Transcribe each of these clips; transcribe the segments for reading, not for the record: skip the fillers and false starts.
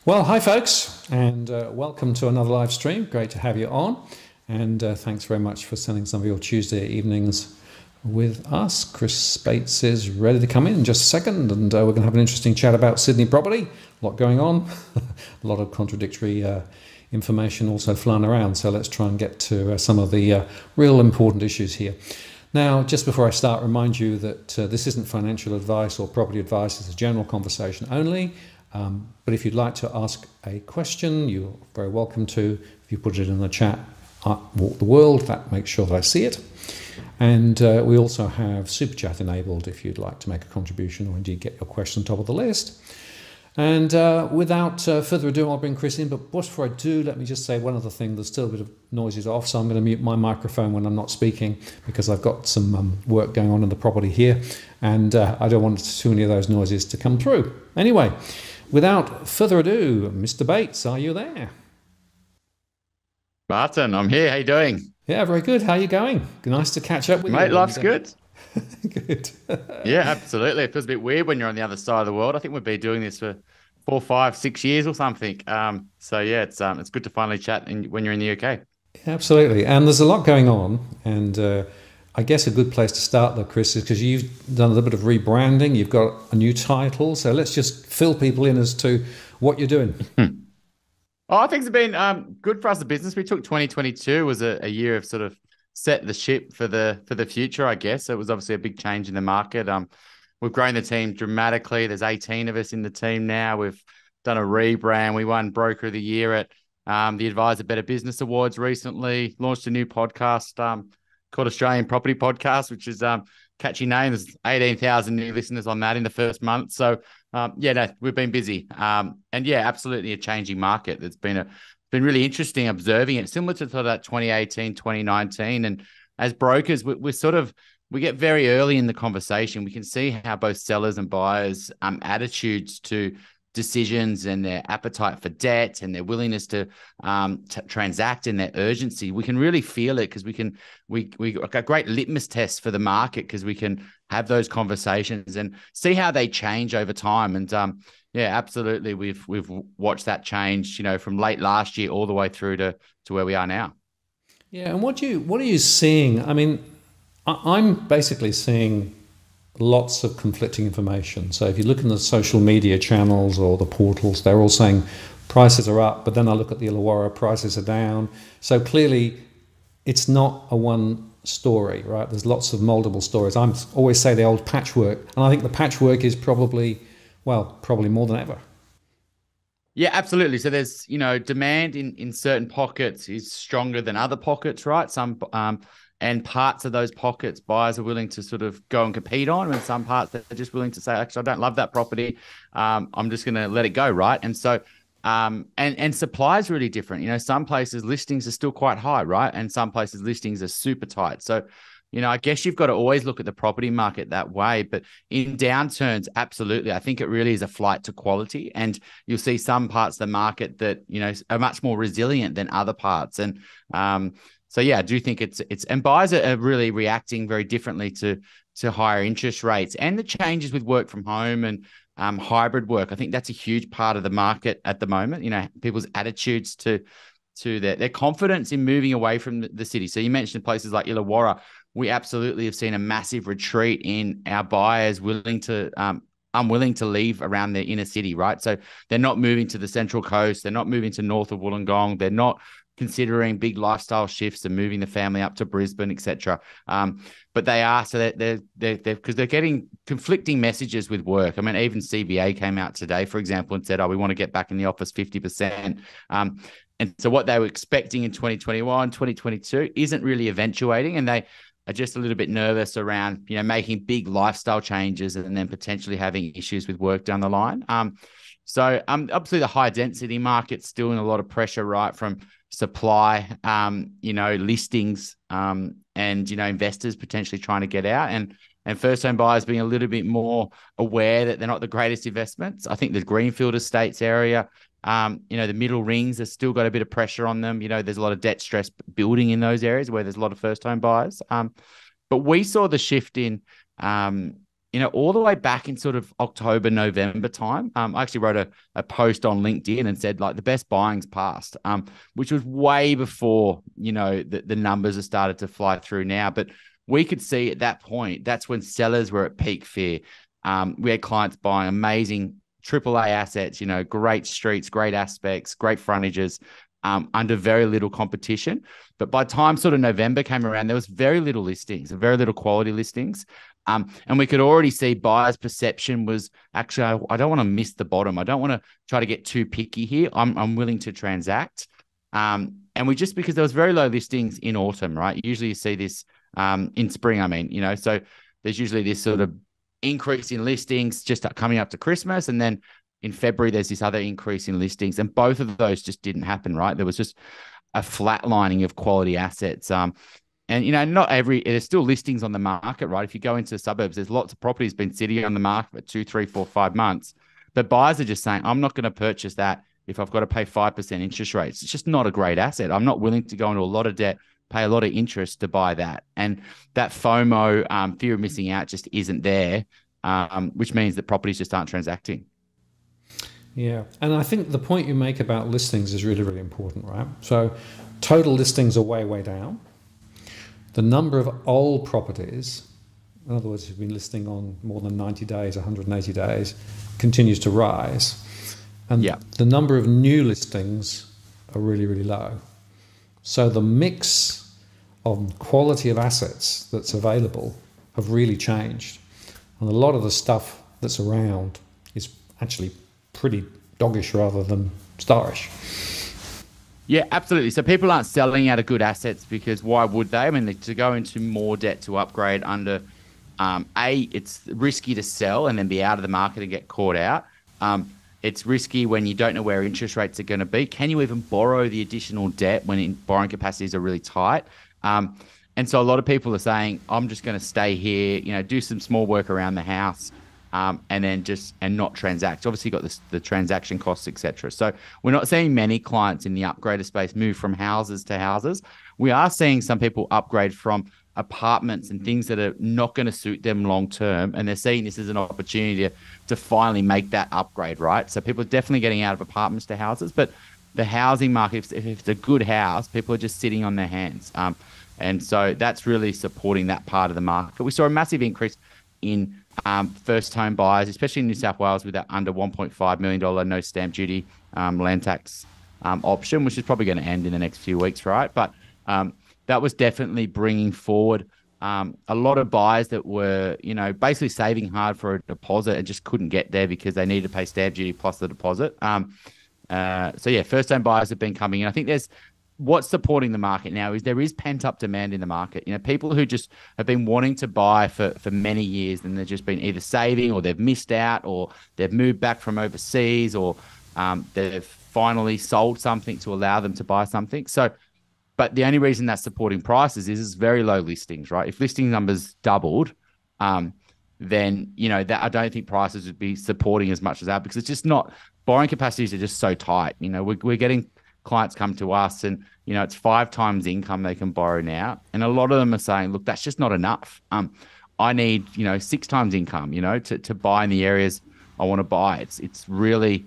Well, hi folks, and welcome to another live stream. Great to have you on, and thanks very much for spending some of your Tuesday evenings with us. Chris Spates is ready to come in just a second, and we're going to have an interesting chat about Sydney property. A lot going on, a lot of contradictory information also flying around, so let's try and get to some of the real important issues here. Now, just before I start, remind you that this isn't financial advice or property advice. It's a general conversation only. But if you'd like to ask a question, you're very welcome to. If you put it in the chat, Walk the World, that makes sure that I see it. And we also have Super Chat enabled if you'd like to make a contribution or indeed get your question top of the list. And without further ado, I'll bring Chris in. But before I do, let me just say one other thing. There's still a bit of noises off, so I'm going to mute my microphone when I'm not speaking because I've got some work going on in the property here. And I don't want too many of those noises to come through. Anyway, without further ado, Mr. Bates, are you there? Martin, I'm here. How you doing? Yeah, very good. How are you going? Nice to catch up with you. Mate, life's good. Good. Yeah, absolutely. It feels a bit weird when you're on the other side of the world. I think we've been doing this for 4, 5, 6 years or something. So yeah, it's good to finally chat when you're in the UK. Absolutely. And there's a lot going on. And I guess a good place to start though, Chris, is because you've done a little bit of rebranding. You've got a new title. So let's just fill people in as to what you're doing. Oh, things have been good for us as a business. We took 2022 was a year of sort of set the ship for the future, I guess. It was obviously a big change in the market. We've grown the team dramatically. There's 18 of us in the team now. We've done a rebrand. We won Broker of the Year at the Advisor Better Business Awards recently. Launched a new podcast called Australian Property Podcast, which is catchy name. There's 18,000 new listeners on that in the first month. So we've been busy. And yeah, absolutely a changing market. It's been really interesting observing it, similar to sort of that 2018, 2019. And as brokers, we get very early in the conversation. We can see how both sellers and buyers' attitudes to decisions and their appetite for debt and their willingness to transact and their urgency. We can really feel it because we got a great litmus test for the market because we can have those conversations and see how they change over time. And yeah, absolutely, we've watched that change, from late last year all the way through to where we are now. Yeah, and what are you seeing? I mean, I'm basically seeing lots of conflicting information. So if you look in the social media channels or the portals, they're all saying prices are up, but then I look at the Illawarra, prices are down. So clearly it's not a one story, right? There's lots of multiple stories. I always say the old patchwork, and I think the patchwork is probably more than ever. Yeah, absolutely. So there's, demand in certain pockets is stronger than other pockets, right? Some and parts of those pockets, buyers are willing to sort of go and compete on, and some parts they're just willing to say, actually, I don't love that property. I'm just going to let it go, right? And so, and supply is really different. Some places listings are still quite high, right? And some places listings are super tight. So I guess you've got to always look at the property market that way. But in downturns, absolutely, I think it really is a flight to quality. And you'll see some parts of the market that, are much more resilient than other parts. And so, yeah, I do think and buyers are really reacting very differently to higher interest rates and the changes with work from home and hybrid work. I think that's a huge part of the market at the moment. People's attitudes to their confidence in moving away from the city. So you mentioned places like Illawarra. We absolutely have seen a massive retreat in our buyers unwilling to leave around the inner city, right? So they're not moving to the Central Coast. They're not moving to north of Wollongong. They're not considering big lifestyle shifts and moving the family up to Brisbane, etc. But they are, so they're because they're getting conflicting messages with work. I mean, even CBA came out today, for example, and said, "Oh, we want to get back in the office 50%." And so what they were expecting in 2021, 2022 isn't really eventuating, and they are just a little bit nervous around, making big lifestyle changes and then potentially having issues with work down the line. So obviously the high density market's still in a lot of pressure, right, from supply, listings, and, investors potentially trying to get out, and first home buyers being a little bit more aware that they're not the greatest investments. I think the Greenfield Estates area, the middle rings have still got a bit of pressure on them. There's a lot of debt stress building in those areas where there's a lot of first home buyers. But we saw the shift in, all the way back in sort of October, November time. I actually wrote a post on LinkedIn and said, like, the best buying's past, which was way before, the numbers have started to fly through now. But we could see at that point, that's when sellers were at peak fear. We had clients buying amazing AAA assets, great streets, great aspects, great frontages, under very little competition. But by the time sort of November came around, there was very little listings, very little quality listings. And we could already see buyers' perception was, actually, I don't want to miss the bottom. I don't want to try to get too picky here. I'm willing to transact. And because there was very low listings in autumn, right? Usually you see this in spring, so there's usually this sort of increase in listings just coming up to Christmas. And then in February, there's this other increase in listings. And both of those just didn't happen, right? There was just a flatlining of quality assets. And, there's still listings on the market, right? If you go into the suburbs, there's lots of properties been sitting on the market for 2, 3, 4, 5 months. But buyers are just saying, I'm not going to purchase that if I've got to pay 5% interest rates. It's just not a great asset. I'm not willing to go into a lot of debt, pay a lot of interest to buy that. And that FOMO, fear of missing out, just isn't there, which means that properties just aren't transacting. Yeah. And I think the point you make about listings is really, really important, right? So total listings are way, way down. The number of old properties, in other words, who've been listing on more than 90 days, 180 days, continues to rise. And the number of new listings are really, really low. So the mix of quality of assets that's available have really changed. And a lot of the stuff that's around is actually pretty doggish rather than starish. Yeah, absolutely. So people aren't selling out of good assets because why would they? I mean, to go into more debt to upgrade under, it's risky to sell and then be out of the market and get caught out. It's risky when you don't know where interest rates are going to be. Can you even borrow the additional debt when borrowing capacities are really tight? And so a lot of people are saying, I'm just going to stay here, do some small work around the house, and then not transact. Obviously, you've got the transaction costs, etc. So we're not seeing many clients in the upgrader space move from houses to houses. We are seeing some people upgrade from apartments and things that are not going to suit them long term, and they're seeing this as an opportunity to finally make that upgrade, right? So people are definitely getting out of apartments to houses, but the housing market, if it's a good house, people are just sitting on their hands. And so that's really supporting that part of the market. We saw a massive increase in first home buyers, especially in New South Wales, with that under $1.5 million no stamp duty land tax option, which is probably going to end in the next few weeks, right? But that was definitely bringing forward a lot of buyers that were, basically saving hard for a deposit and just couldn't get there because they needed to pay stamp duty plus the deposit. First home buyers have been coming in. I think what's supporting the market now is there is pent-up demand in the market. People who just have been wanting to buy for many years, and they've just been either saving or they've missed out or they've moved back from overseas or they've finally sold something to allow them to buy something. So But the only reason that's supporting prices is it's very low listings, right? If listing numbers doubled, then that I don't think prices would be supporting as much as that, because it's just not, borrowing capacities are just so tight. We're getting clients come to us, and it's 5 times income they can borrow now, and a lot of them are saying, look, that's just not enough. I need 6 times income, to buy in the areas I want to buy. It's really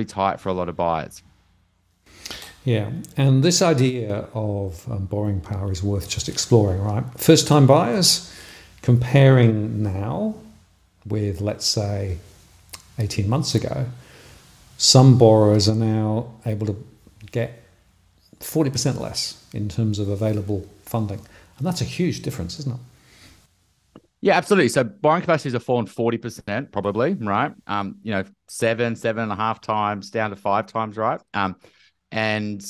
tight for a lot of buyers. Yeah, and this idea of borrowing power is worth just exploring, right? First-time buyers, comparing now with, let's say, 18 months ago, some borrowers are now able to get 40% less in terms of available funding. And that's a huge difference, isn't it? Yeah, absolutely. So borrowing capacities have fallen 40%, probably, right? 7.5 times down to 5 times, right? And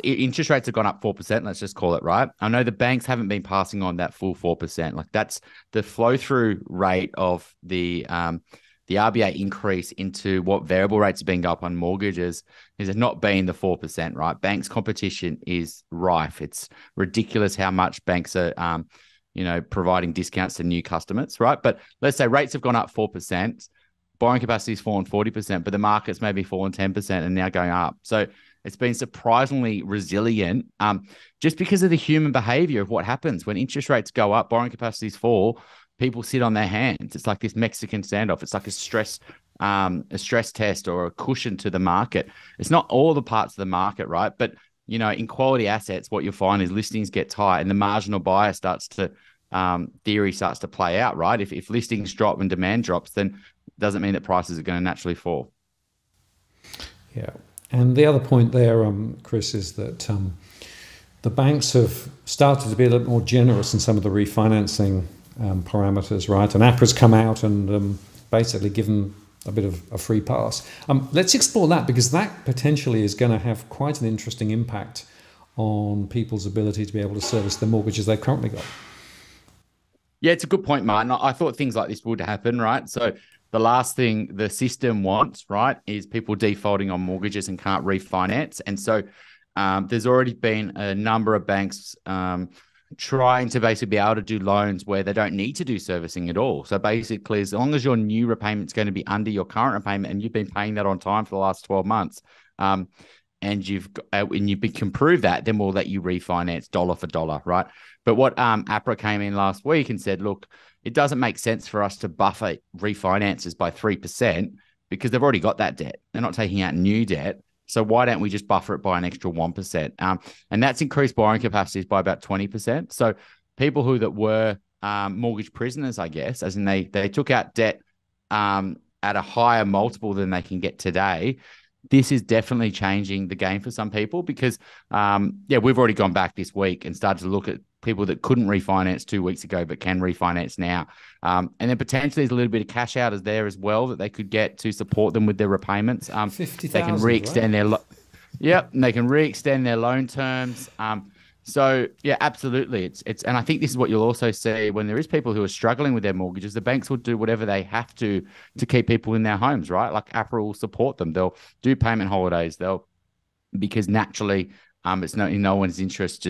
interest rates have gone up 4%. Let's just call it, right. I know the banks haven't been passing on that full 4%. Like, that's the flow through rate of the RBA increase into what variable rates have been go up on mortgages has not been the 4%, right? Banks competition is rife. It's ridiculous how much banks are, providing discounts to new customers, right? But let's say rates have gone up 4%, borrowing capacity has fallen 40%, but the market's maybe fallen 10% and now going up. So it's been surprisingly resilient, just because of the human behavior of what happens when interest rates go up, borrowing capacities fall, people sit on their hands. It's like this Mexican standoff. It's like a stress test or a cushion to the market. It's not all the parts of the market, right? But in quality assets, what you'll find is listings get tight, and the marginal buyer theory starts to play out, right? If listings drop and demand drops, then it doesn't mean that prices are going to naturally fall. Yeah. And the other point there, Chris, is that the banks have started to be a little more generous in some of the refinancing parameters, right? And APRA's come out and basically given a bit of a free pass. Let's explore that, because that potentially is going to have quite an interesting impact on people's ability to be able to service the mortgages they've currently got. Yeah, it's a good point, Martin. I thought things like this would happen, right? So the last thing the system wants, right, is people defaulting on mortgages and can't refinance. And so there's already been a number of banks trying to basically be able to do loans where they don't need to do servicing at all. So basically, as long as your new repayment's going to be under your current repayment and you've been paying that on time for the last 12 months, and you can prove that, then we'll let you refinance dollar for dollar, right? But what APRA came in last week and said, look, it doesn't make sense for us to buffer refinances by 3% because they've already got that debt. They're not taking out new debt. So why don't we just buffer it by an extra 1%? And that's increased borrowing capacities by about 20%. So people that were mortgage prisoners, I guess, as in they took out debt at a higher multiple than they can get today. This is definitely changing the game for some people because, we've already gone back this week and started to look at people that couldn't refinance 2 weeks ago but can refinance now. And then potentially there's a little bit of cash out there as well that they could get to support them with their repayments. 50,000, they can re-extend right? and they can re-extend their loan terms. So yeah, absolutely. It's and I think this is what you'll also see when there is people who are struggling with their mortgages. The banks will do whatever they have to keep people in their homes, right? Like APRA will support them. They'll do payment holidays. Because naturally, it's not in no one's interest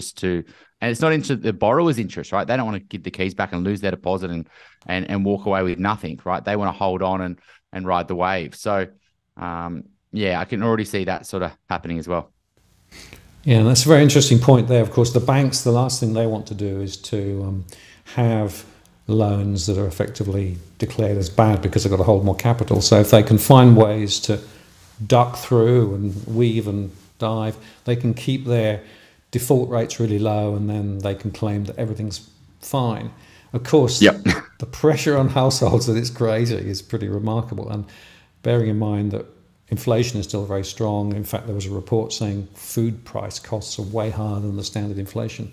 and it's not into the borrower's interest, right? They don't want to give the keys back and lose their deposit and walk away with nothing, right? They want to hold on and ride the wave. So I can already see that sort of happening as well. Yeah, and that's a very interesting point there. Of course, the banks, the last thing they want to do is to have loans that are effectively declared as bad because they've got to hold more capital. So if they can find ways to duck through and weave and dive, they can keep their default rates really low, and then they can claim that everything's fine. Of course, the pressure on households that it's creating is pretty remarkable. And bearing in mind that inflation is still very strong. In fact, there was a report saying food price costs are way higher than the standard inflation.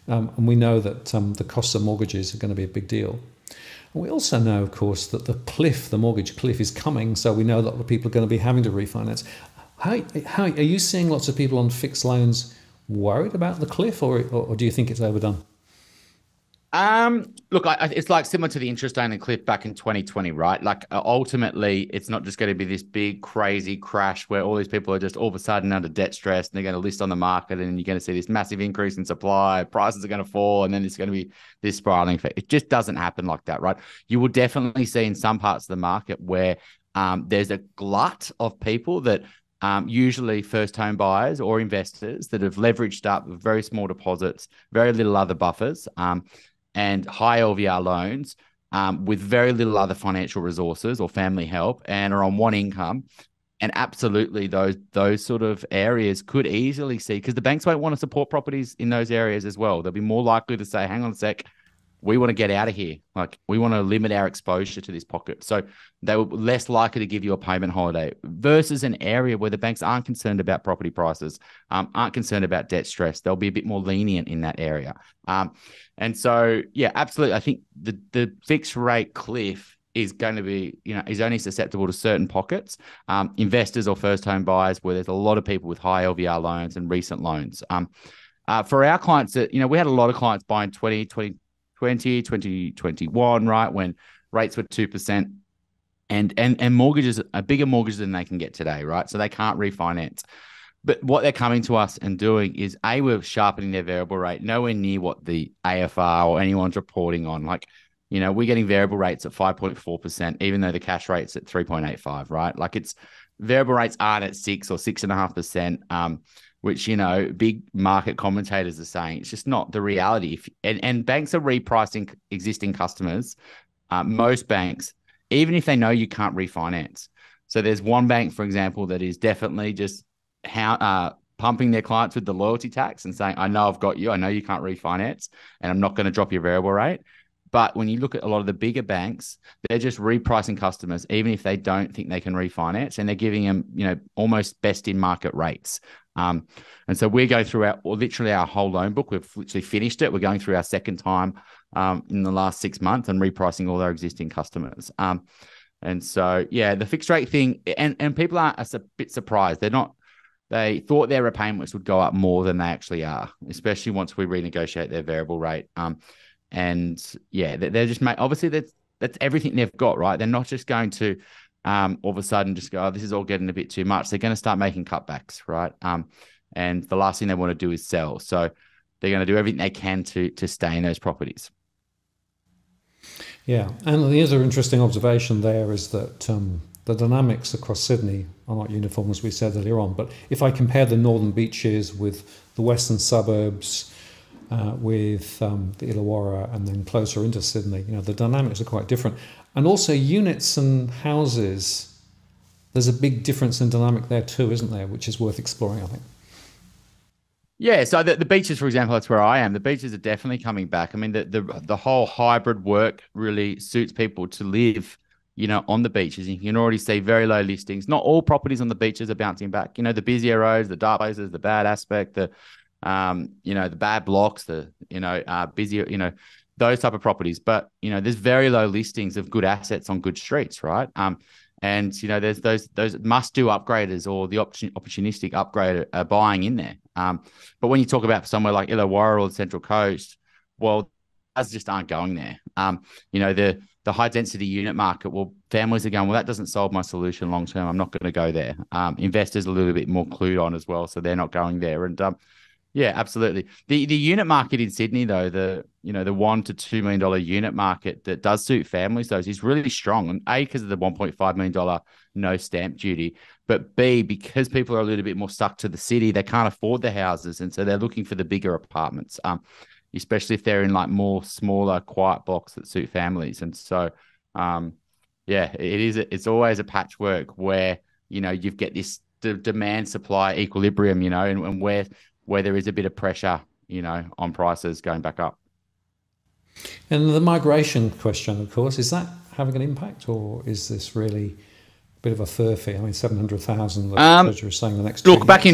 And we know that the costs of mortgages are going to be a big deal. And we also know, of course, that the mortgage cliff is coming. So we know that the people are going to be having to refinance. How are you seeing lots of people on fixed loans worried about the cliff, or do you think it's overdone? Look, it's like similar to the interest only cliff back in 2020, right? Like ultimately, it's not just going to be this big crazy crash where all these people are just all of a sudden under debt stress and they're going to list on the market and you're going to see this massive increase in supply, prices are going to fall, and then it's going to be this spiraling effect. It just doesn't happen like that, right? You will definitely see in some parts of the market where there's a glut of people that usually first home buyers or investors that have leveraged up with very small deposits, very little other buffers, and high LVR loans with very little other financial resources or family help and are on one income. And absolutely, those sort of areas could easily see, because the banks won't want to support properties in those areas as well. They'll be more likely to say, hang on a sec, we want to get out of here. Like, we want to limit our exposure to this pocket. So they were less likely to give you a payment holiday versus an area where the banks aren't concerned about property prices, aren't concerned about debt stress. They'll be a bit more lenient in that area. And so, yeah, absolutely. I think the fixed rate cliff is going to be, is only susceptible to certain pockets, investors or first home buyers, where there's a lot of people with high LVR loans and recent loans. For our clients that, we had a lot of clients buying 2021, right, when rates were 2%, and mortgages are bigger mortgages than they can get today, right? So they can't refinance. But what they're coming to us and doing is, we're sharpening their variable rate nowhere near what the AFR or anyone's reporting on. Like, we're getting variable rates at 5.4%, even though the cash rate's at 3.85, right? Like, it's variable rates aren't at 6 or 6.5%, which, big market commentators are saying it's just not the reality. And banks are repricing existing customers, most banks, even if they know you can't refinance. So there's one bank, for example, that is definitely just pumping their clients with the loyalty tax and saying, I know I've got you. I know you can't refinance, and I'm not going to drop your variable rate. But when you look at a lot of the bigger banks, they're just repricing customers, even if they don't think they can refinance, and they're giving them, almost best in market rates. And so we're going through literally our whole loan book. We've literally finished it. We're going through our second time in the last 6 months and repricing all our existing customers. And so, yeah, the fixed rate thing, and people are a bit surprised. They thought their repayments would go up more than they actually are, especially once we renegotiate their variable rate. And yeah, they're just obviously that's everything they've got, right? They're not just going to all of a sudden just go, oh, this is all getting a bit too much. They're going to start making cutbacks, right? And the last thing they want to do is sell. So they're going to do everything they can to stay in those properties. Yeah, and the other interesting observation there is that the dynamics across Sydney are not uniform, as we said earlier on. But if I compare the northern beaches with the western suburbs, with the Illawarra, and then closer into Sydney, the dynamics are quite different. And also units and houses, there's a big difference in dynamic there too, isn't there? Which is worth exploring, I think. Yeah, so the beaches, for example, that's where I am. The beaches are definitely coming back. I mean, the whole hybrid work really suits people to live, on the beaches. You can already see very low listings. Not all properties on the beaches are bouncing back. The busier roads, the dark places, the bad aspect, the bad blocks, the busier, those type of properties. But there's very low listings of good assets on good streets, right? And there's those must-do upgraders or the opportunistic upgrader are buying in there. But when you talk about somewhere like Illawarra or the Central Coast, well, those just aren't going there. The high density unit market, well, families are going, well, that doesn't solve my solution long term. I'm not going to go there. Investors are a little bit more clued on as well, so they're not going there. And yeah, absolutely. The unit market in Sydney, though, the $1 to $2 million unit market that does suit families, though, is really strong. And A, because of the $1.5 million no stamp duty, but B, because people are a little bit more stuck to the city, they can't afford the houses, and so they're looking for the bigger apartments, especially if they're in like more smaller, quiet blocks that suit families. And so, yeah, it's always a patchwork where you get this demand supply equilibrium, and where there is a bit of pressure, on prices going back up. And the migration question, of course, is that having an impact, or is this really a bit of a furphy? I mean, 700,000, the Treasury is saying the next 2 years. Back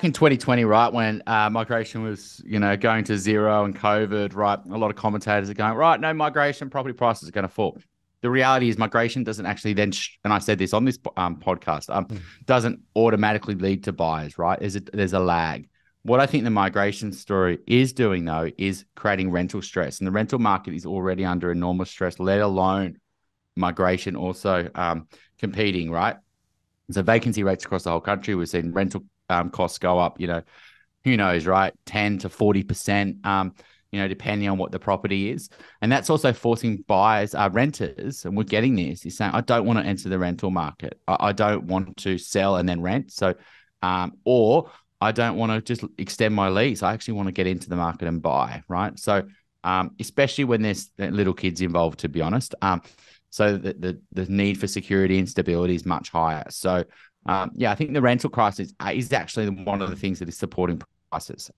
in 2020, right, when migration was, going to zero and COVID, right, a lot of commentators are going, right, no migration, property prices are going to fall. The reality is migration doesn't actually then, and I said this on this podcast, doesn't automatically lead to buyers, right? There's a lag. What I think the migration story is doing, though, is creating rental stress. And the rental market is already under enormous stress, let alone migration also competing, right? So vacancy rates across the whole country, we've seen rental costs go up, who knows, right? 10 to 40%, depending on what the property is. And that's also forcing buyers, renters, and we're getting this, is saying, I don't want to enter the rental market. I don't want to sell and then rent. So, or I don't want to just extend my lease. I actually want to get into the market and buy, right? So, especially when there's little kids involved, to be honest. So the need for security and stability is much higher. So, I think the rental crisis is actually one of the things that is supporting prices.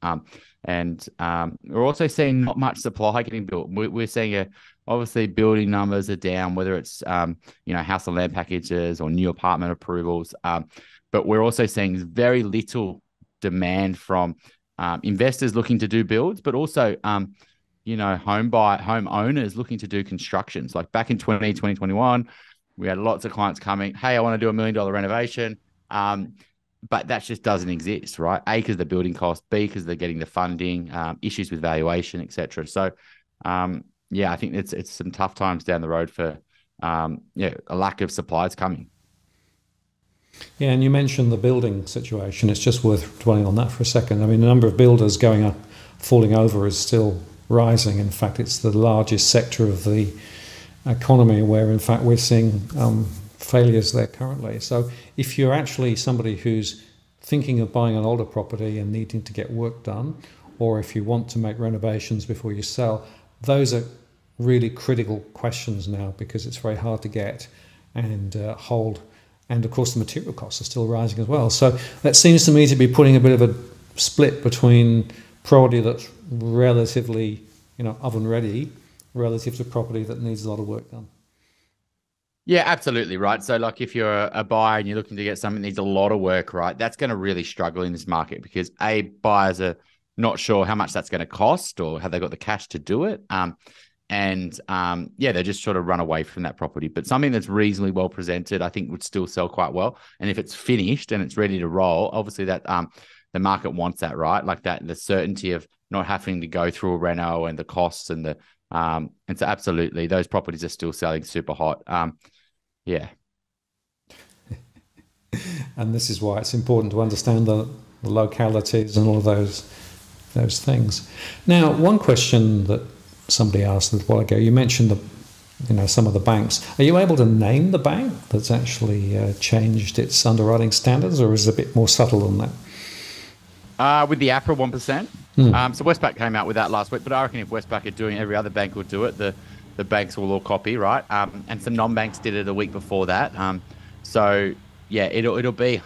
And we're also seeing not much supply getting built. We're seeing obviously building numbers are down, whether it's house and land packages or new apartment approvals. But we're also seeing very little demand from investors looking to do builds, but also home owners looking to do constructions. Like back in 2021, we had lots of clients coming, hey, I want to do $1 million renovation. But that just doesn't exist, right? A, because the building cost, B, because they're getting the funding, issues with valuation, etc. So, I think it's some tough times down the road for, a lack of supplies coming. Yeah, and you mentioned the building situation. It's just worth dwelling on that for a second. I mean, the number of builders going up, falling over is still rising. In fact, it's the largest sector of the economy where, in fact, we're seeing failures there currently. So if you're actually somebody who's thinking of buying an older property and needing to get work done, or if you want to make renovations before you sell, those are really critical questions now, because it's very hard to get and hold. And of course, the material costs are still rising as well. So that seems to me to be putting a bit of a split between property that's relatively, oven ready, relative to property that needs a lot of work done. Yeah, absolutely, right. So like if you're a buyer and you're looking to get something that needs a lot of work, right, that's going to really struggle in this market, because buyers are not sure how much that's going to cost or have they got the cash to do it. They just sort of run away from that property. But something that's reasonably well presented, I think, would still sell quite well. And if it's finished and it's ready to roll, obviously that the market wants that, right? Like that, the certainty of not having to go through a reno and the costs and and so absolutely, those properties are still selling super hot. Yeah. And this is why it's important to understand the localities and all of those things. Now, one question that somebody asked a while ago, you mentioned some of the banks. Are you able to name the bank that's actually changed its underwriting standards, or is it a bit more subtle than that? With the APRA 1%. So Westpac came out with that last week, but I reckon if Westpac are doing it, every other bank will do it. The banks will all copy, right? And some non-banks did it a week before that. It'll be,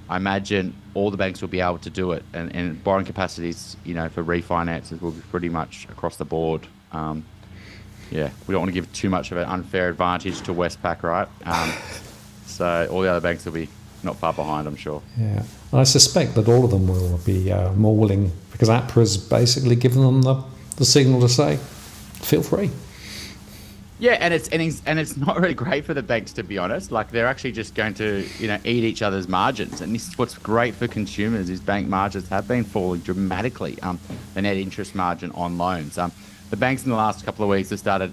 I imagine all the banks will be able to do it, and borrowing capacities, for refinances will be pretty much across the board. We don't want to give too much of an unfair advantage to Westpac, right? So all the other banks will be not far behind, I'm sure. Yeah, I suspect that all of them will be more willing, because APRA's basically given them the signal to say, feel free. Yeah, and it's not really great for the banks, to be honest. Like, they're actually just going to eat each other's margins, and this is what's great for consumers is bank margins have been falling dramatically. The net interest margin on loans. The banks in the last couple of weeks have started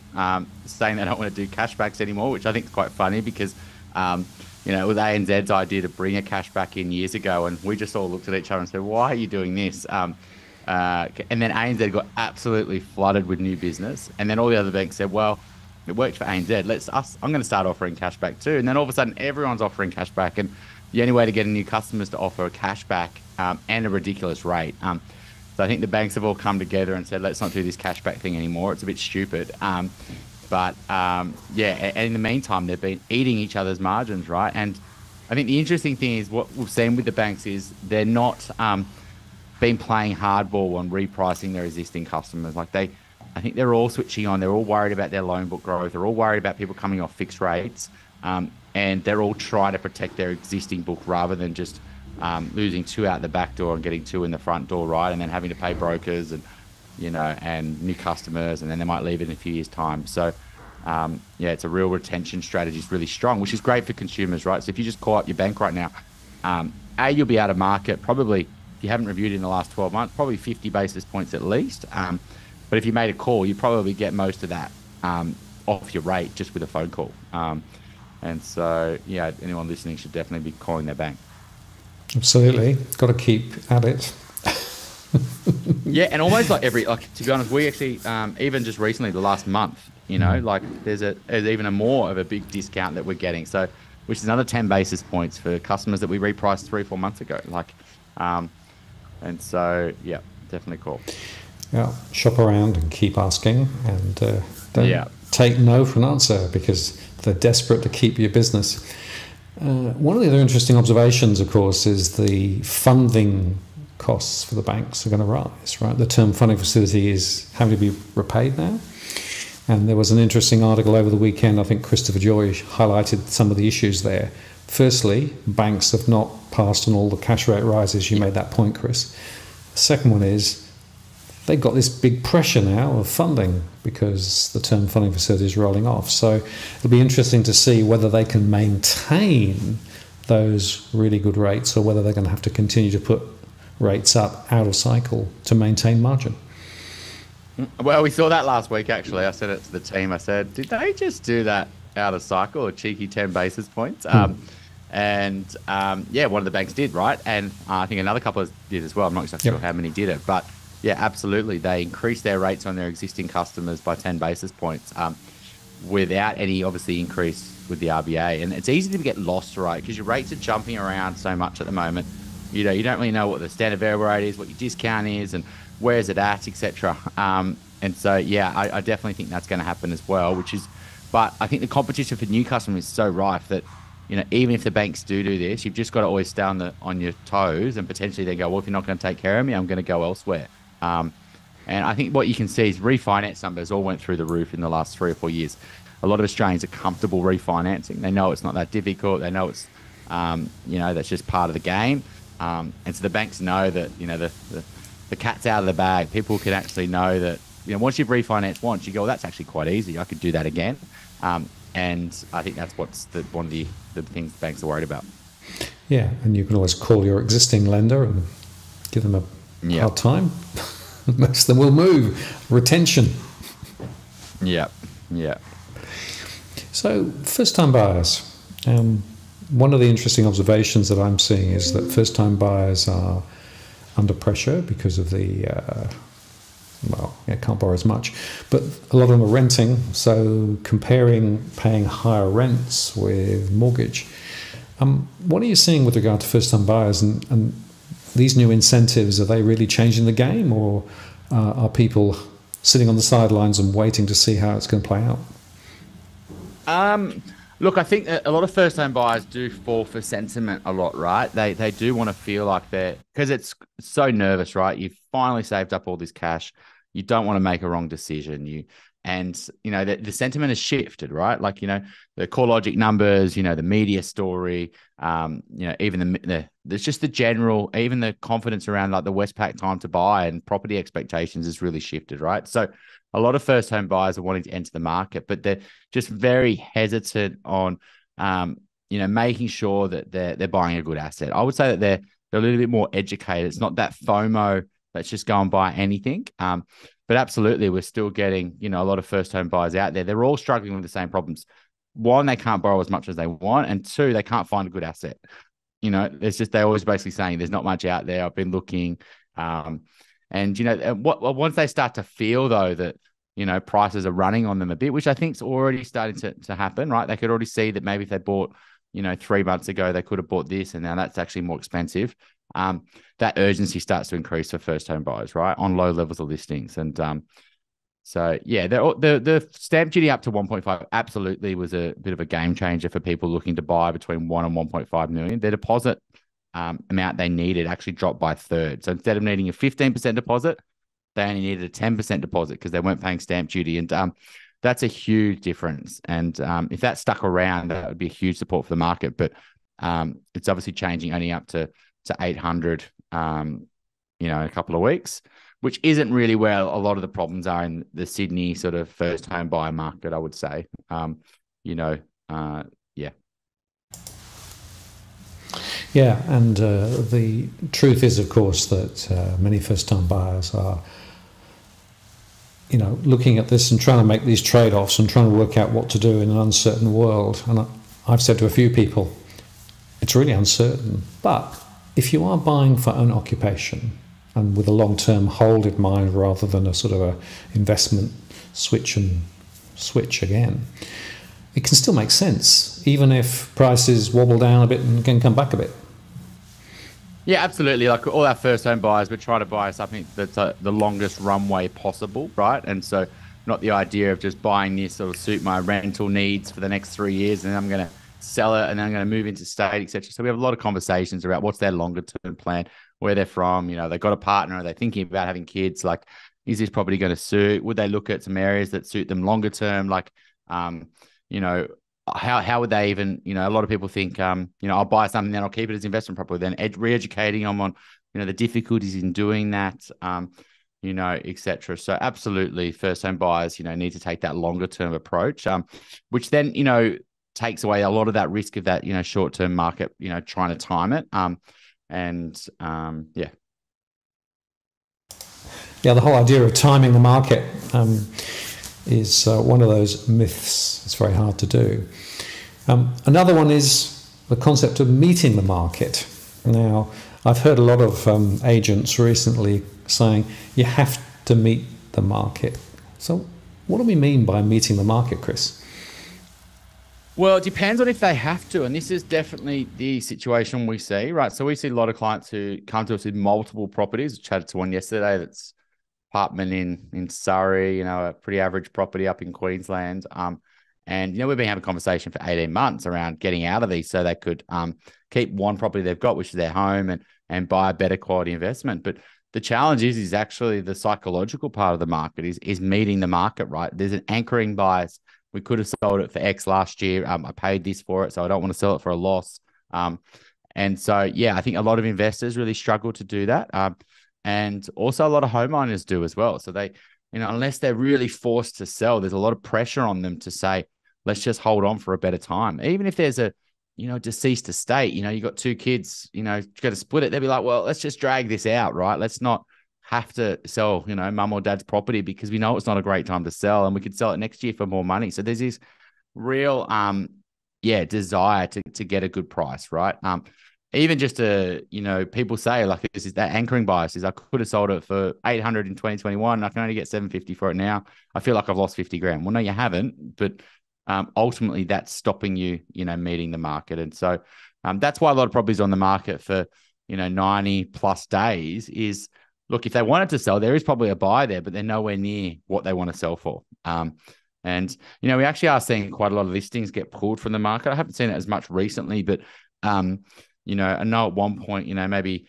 saying they don't want to do cashbacks anymore, which I think is quite funny, because it was ANZ's idea to bring a cashback in years ago, and we just all looked at each other and said, why are you doing this? And then ANZ got absolutely flooded with new business, and then all the other banks said, well, it worked for ANZ. I'm going to start offering cashback too. And then all of a sudden, everyone's offering cashback, and the only way to get new customers to offer a cashback and a ridiculous rate. So I think the banks have all come together and said, let's not do this cashback thing anymore. It's a bit stupid. And in the meantime, they've been eating each other's margins, right? And I think the interesting thing is what we've seen with the banks is they're not been playing hardball on repricing their existing customers. I think they're all switching on. They're all worried about their loan book growth. They're all worried about people coming off fixed rates. And they're all trying to protect their existing book rather than just losing 2 out the back door and getting 2 in the front door, right? And then having to pay brokers and new customers, and then they might leave in a few years' time. So, it's a real retention strategy. It's really strong, which is great for consumers, right? So if you just call up your bank right now, you'll be out of market probably you haven't reviewed in the last 12 months, probably 50 basis points at least. But if you made a call, you probably get most of that off your rate just with a phone call. And so, yeah, anyone listening should definitely be calling their bank. Absolutely. Got to keep at it. Yeah, and almost like to be honest, we actually even just recently, the last month, like there's even a more of a big discount that we're getting. So, which is another 10 basis points for customers that we repriced 3 or 4 months ago. And so yeah, definitely cool. Yeah, shop around and keep asking, and don't take no for an answer because they're desperate to keep your business. One of the other interesting observations, of course, is the funding costs for the banks are going to rise, right? The term funding facility is having to be repaid now. And there was an interesting article over the weekend. I think Christopher Joy highlighted some of the issues there. Firstly, banks have not passed on all the cash rate rises. You made that point, Chris. The second one is they've got this big pressure now of funding because the term funding facility is rolling off. So it'll be interesting to see whether they can maintain those really good rates or whether they're going to have to continue to put rates up out of cycle to maintain margin. Well, we saw that last week, actually. I said it to the team. I said, did they just do that out of cycle, a cheeky 10 basis points? And one of the banks did, right? And I think another couple did as well. I'm not exactly sure how many did it. But yeah, absolutely. They increased their rates on their existing customers by 10 basis points without any, obviously, increase with the RBA. And it's easy to get lost, right? Because your rates are jumping around so much at the moment. You don't really know what the standard variable rate is, what your discount is, and where is it at, etc. And so, yeah, I definitely think that's going to happen as well. But I think the competition for new customers is so rife that even if the banks do this, you've just got to always stay on your toes and potentially they go, well, if you're not going to take care of me, I'm going to go elsewhere. And I think what you can see is refinance numbers all went through the roof in the last 3 or 4 years. A lot of Australians are comfortable refinancing. They know it's not that difficult. They know it's that's just part of the game. And so the banks know that, the cat's out of the bag. People can actually know that, once you've refinanced once, you go, well, that's actually quite easy. I could do that again. And I think that's what's one of the things banks are worried about. Yeah, and you can always call your existing lender and give them a hard time. Most of them will move. Retention. Yeah. So, first-time buyers. One of the interesting observations that I'm seeing is that first-time buyers are under pressure because of the, can't borrow as much, but a lot of them are renting, so comparing paying higher rents with mortgage. What are you seeing with regard to first-time buyers and these new incentives? Are they really changing the game, or are people sitting on the sidelines and waiting to see how it's going to play out? Look, I think that a lot of first-time buyers do fall for sentiment a lot, right? They do want to feel like because it's so nervous, right? You've finally saved up all this cash. You don't want to make a wrong decision. The sentiment has shifted, right? Like, the CoreLogic numbers, the media story, even there's just the general, even the confidence around like the Westpac time to buy and property expectations has really shifted, right? So a lot of first home buyers are wanting to enter the market, but they're just very hesitant on, making sure that they're buying a good asset. I would say that they're a little bit more educated. It's not that FOMO. Let's just go and buy anything. But absolutely, we're still getting, a lot of first home buyers out there. They're all struggling with the same problems. One, they can't borrow as much as they want. And two, they can't find a good asset. It's just, they're always basically saying there's not much out there. I've been looking. Once they start to feel though that, prices are running on them a bit, which I think is already starting to happen, right? They could already see that maybe if they bought, 3 months ago, they could have bought this and now that's actually more expensive. That urgency starts to increase for first home buyers, right? On low levels of listings. And so, yeah, the stamp duty up to 1.5 absolutely was a bit of a game changer for people looking to buy between 1 and 1.5 million. Their deposit amount they needed actually dropped by a third. So instead of needing a 15% deposit, they only needed a 10% deposit because they weren't paying stamp duty. And that's a huge difference. And if that stuck around, that would be a huge support for the market. But it's obviously changing only up to 800, in a couple of weeks, which isn't really where a lot of the problems are in the Sydney sort of first home buyer market, I would say. Yeah, and the truth is, of course, that many first-time buyers are, looking at this and trying to make these trade-offs and trying to work out what to do in an uncertain world. And I've said to a few people, it's really uncertain. But if you are buying for own occupation and with a long-term hold in mind rather than a sort of a investment switch again, it can still make sense, even if prices wobble down a bit and can come back a bit. Yeah, absolutely. Like all our first home buyers, we're trying to buy something that's the longest runway possible, right? And so, not the idea of just buying this sort of suit my rental needs for the next 3 years, and then I'm going to sell it, and then I'm going to move into state, etc. So we have a lot of conversations about what's their longer term plan, where they're from. They got a partner, are they thinking about having kids? Like, is this property going to suit? Would they look at some areas that suit them longer term? Like, you know, how would they even, a lot of people think, I'll buy something, then I'll keep it as investment property, then re-educating them on, the difficulties in doing that, etc. So absolutely first home buyers, need to take that longer term approach, which then, takes away a lot of that risk of that, short-term market, trying to time it. Yeah. Yeah, the whole idea of timing the market is one of those myths. It's very hard to do. Another one is the concept of meeting the market. Now, I've heard a lot of agents recently saying you have to meet the market. So what do we mean by meeting the market, Chris? Well, it depends on if they have to. And this is definitely the situation we see, right? So we see a lot of clients who come to us with multiple properties. I chatted to one yesterday that's apartment in Surrey, a pretty average property up in Queensland. And, we've been having a conversation for 18 months around getting out of these so they could keep one property they've got, which is their home, and buy a better quality investment. But the challenge is actually the psychological part of the market is meeting the market, right? There's an anchoring bias. We could have sold it for X last year. I paid this for it, so I don't want to sell it for a loss. And so, yeah, I think a lot of investors really struggle to do that. And also a lot of homeowners do as well. So they, unless they're really forced to sell, there's a lot of pressure on them to say, let's just hold on for a better time. Even if there's a, deceased estate, you got two kids, got to split it. They'll be like, well, let's just drag this out, right? Let's not have to sell, mum or dad's property because we know it's not a great time to sell and we could sell it next year for more money. So there's this real, desire to get a good price, right? Even just people say like this is that anchoring bias is I could have sold it for 800 in 2021. I can only get 750 for it now. I feel like I've lost 50 grand. Well, no, you haven't, but ultimately that's stopping you, meeting the market. And so that's why a lot of properties on the market for, 90 plus days is, look, if they wanted to sell, there is probably a buy there, but they're nowhere near what they want to sell for. And, we actually are seeing quite a lot of listings get pulled from the market. I haven't seen it as much recently, but, I know at one point, maybe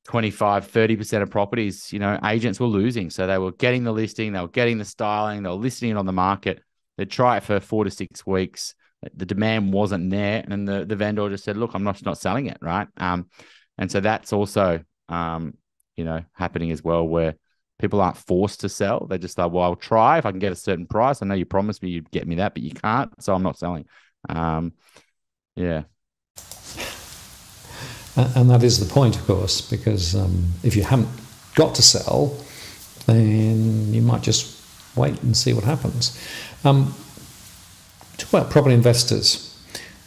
25, 30% of properties, agents were losing. So they were getting the listing, they were getting the styling, they were listing it on the market. They'd try it for 4 to 6 weeks. The demand wasn't there. And the vendor just said, look, I'm not selling it, right? And so that's also, happening as well, where people aren't forced to sell. They're just like, well, I'll try if I can get a certain price. I know you promised me you'd get me that, but you can't, so I'm not selling. Yeah. And that is the point, of course, because if you haven't got to sell, then you might just wait and see what happens. Talk about property investors.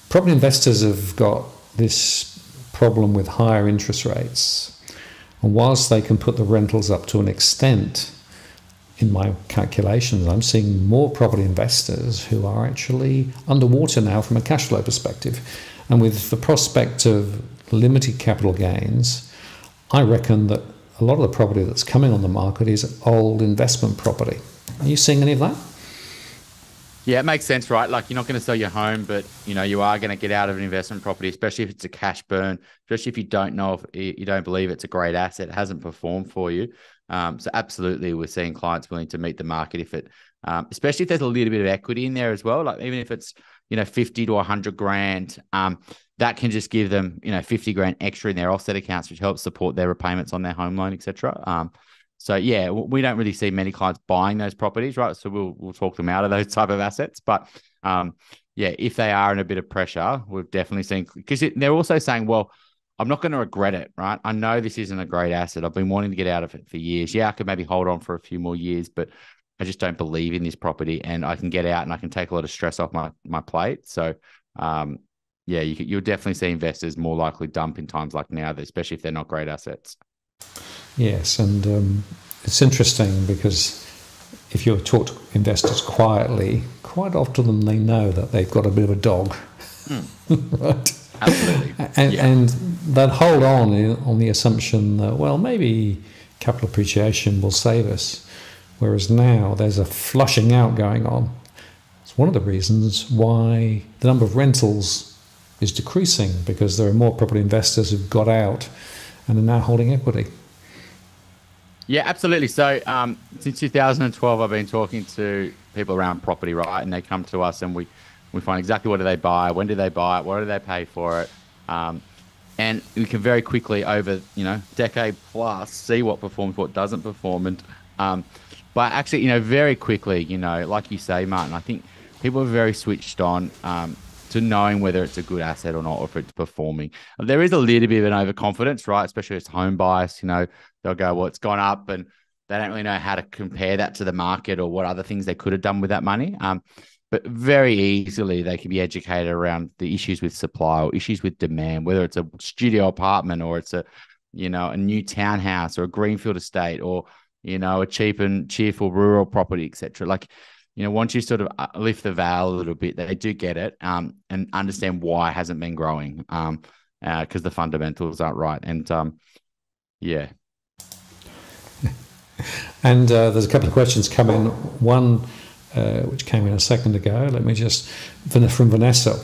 Property investors have got this problem with higher interest rates. And whilst they can put the rentals up to an extent, in my calculations, I'm seeing more property investors who are actually underwater now from a cash flow perspective. And with the prospect of limited capital gains, I reckon that a lot of the property that's coming on the market is old investment property. Are you seeing any of that? Yeah, it makes sense, right? Like you're not going to sell your home, but you are going to get out of an investment property, especially if it's a cash burn, especially if you don't know if you don't believe it's a great asset, it hasn't performed for you. So absolutely, we're seeing clients willing to meet the market if it, especially if there's a little bit of equity in there as well. Like even if it's 50 to 100 grand, that can just give them 50 grand extra in their offset accounts, which helps support their repayments on their home loan, etc. So yeah, we don't really see many clients buying those properties, right? So we'll talk them out of those type of assets. But yeah, if they are in a bit of pressure, we've definitely seen, because they're also saying, well, I'm not going to regret it, right? I know this isn't a great asset. I've been wanting to get out of it for years. Yeah, I could maybe hold on for a few more years, but I just don't believe in this property, and I can get out and I can take a lot of stress off my plate. So, yeah, you'll definitely see investors more likely dump in times like now, especially if they're not great assets. Yes, and it's interesting because if you talk to investors quietly, quite often they know that they've got a bit of a dog, right? Absolutely. And they'll hold on the assumption that, well, maybe capital appreciation will save us. Whereas now there's a flushing out going on. It's one of the reasons why the number of rentals is decreasing, because there are more property investors who've got out and are now holding equity. Yeah, absolutely. So since 2012, I've been talking to people around property, right? And they come to us and we find exactly what do they buy, when do they buy it, what do they pay for it. And we can very quickly over, decade plus see what performs, what doesn't perform. And but actually, very quickly, like you say, Martin, I think people are very switched on to knowing whether it's a good asset or not, or if it's performing. There is a little bit of an overconfidence, right? Especially if it's home bias, they'll go, well, it's gone up, and they don't really know how to compare that to the market or what other things they could have done with that money. But very easily they can be educated around the issues with supply or issues with demand, whether it's a studio apartment or it's a new townhouse or a greenfield estate or, a cheap and cheerful rural property, etc. Like, once you sort of lift the veil a little bit, they do get it and understand why it hasn't been growing because the fundamentals aren't right. And yeah. And there's a couple of questions come in. One, which came in a second ago. Let me just, from Vanessa.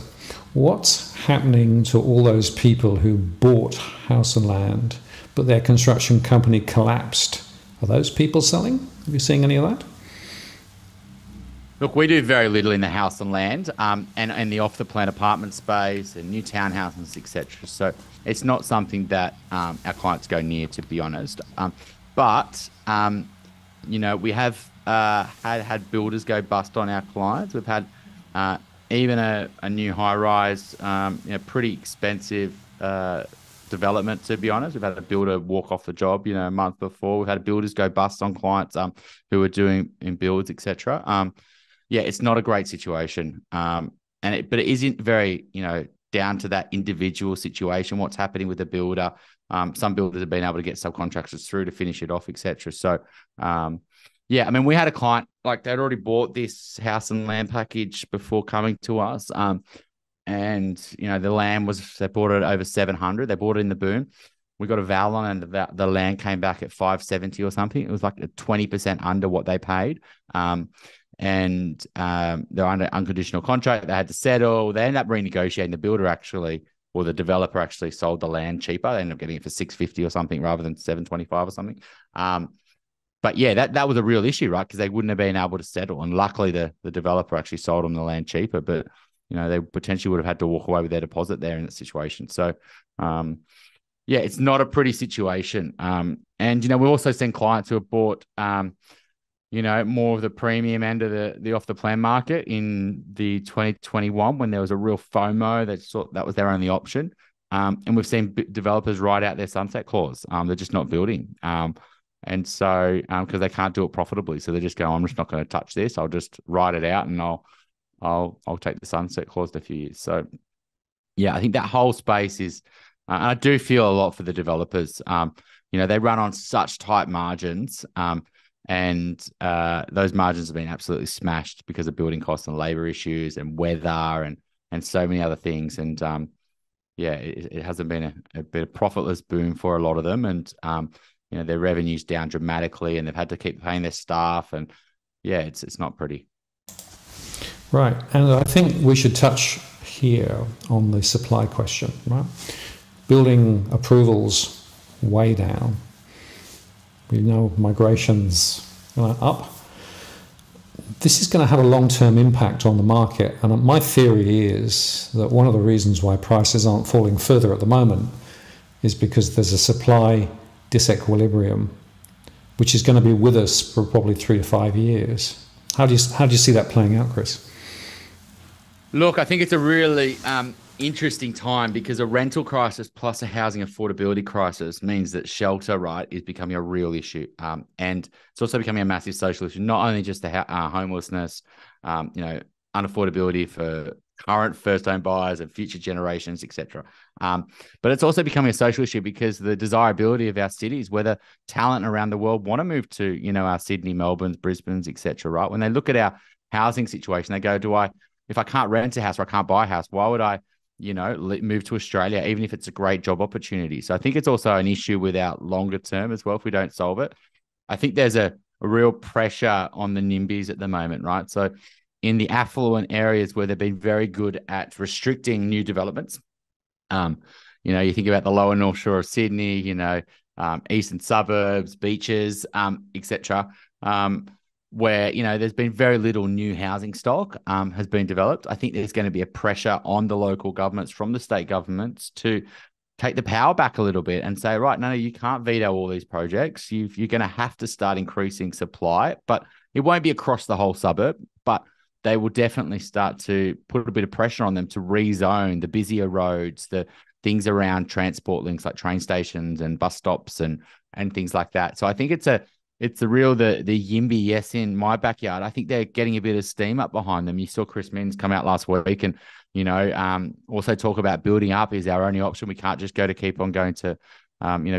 What's happening to all those people who bought house and land, but their construction company collapsed? Are those people selling? Have you seen any of that? Look, we do very little in the house and land and the off-the-plan apartment space and new townhouses, etc. So it's not something that our clients go near, to be honest. But we have had builders go bust on our clients. We've had even a new high-rise, pretty expensive development, to be honest. We've had a builder walk off the job, a month before. We've had builders go bust on clients who are doing in builds, etc. Yeah, it's not a great situation, but it isn't very, down to that individual situation. What's happening with the builder? Some builders have been able to get subcontractors through to finish it off, etc. So, yeah, I mean, we had a client, like they'd already bought this house and land package before coming to us. And, the land they bought it over 700. They bought it in the boom. We got a val on and the land came back at 570 or something. It was like 20% under what they paid. And they're under unconditional contract. They had to settle. They ended up renegotiating. The builder actually, or the developer actually sold the land cheaper. They ended up getting it for 650 or something rather than 725 or something. But yeah, that was a real issue, right? Because they wouldn't have been able to settle. And luckily the developer actually sold them the land cheaper, but they potentially would have had to walk away with their deposit there in that situation. So yeah, it's not a pretty situation. And we've also seen clients who have bought more of the premium end of the off the plan market in the 2021 when there was a real FOMO that was their only option. And we've seen developers write out their sunset clause. They're just not building. And so, because they can't do it profitably, so they just go, I'm just not going to touch this. I'll just write it out and I'll take the sunset clause in a few years. So, yeah, I think that whole space is, and I do feel a lot for the developers. They run on such tight margins, and those margins have been absolutely smashed because of building costs and labor issues and weather and so many other things. And yeah, it hasn't been a bit of profitless boom for a lot of them, and their revenue's down dramatically, and they've had to keep paying their staff, and yeah, it's not pretty. Right, and I think we should touch here on the supply question, right? Building approvals way down. We know migrations up. This is going to have a long-term impact on the market, and my theory is that one of the reasons why prices aren't falling further at the moment is because there's a supply disequilibrium, which is going to be with us for probably 3 to 5 years. How do you see that playing out, Chris? Look, I think it's a really interesting time because a rental crisis plus a housing affordability crisis means that shelter, right, is becoming a real issue. And it's also becoming a massive social issue, not only just the homelessness, unaffordability for current first home buyers and future generations, etc. But it's also becoming a social issue because the desirability of our cities, whether talent around the world want to move to, our Sydney, Melbourne's, Brisbane's, etc. Right? When they look at our housing situation, they go, if I can't rent a house or I can't buy a house, why would I move to Australia, even if it's a great job opportunity? So I think it's also an issue with our longer term as well if we don't solve it. I think there's a real pressure on the NIMBYs at the moment, right? So in the affluent areas where they've been very good at restricting new developments, you think about the lower North Shore of Sydney, eastern suburbs, beaches, etc. Where there's been very little new housing stock has been developed. I think there's going to be a pressure on the local governments from the state governments to take the power back a little bit and say, right, no, you can't veto all these projects. You're going to have to start increasing supply, but it won't be across the whole suburb, but they will definitely start to put a bit of pressure on them to rezone the busier roads, the things around transport links like train stations and bus stops and things like that. So I think it's the YIMBY, yes, in my backyard. I think they're getting a bit of steam up behind them. You saw Chris Minns come out last week and, also talk about building up is our only option. We can't just keep on going to,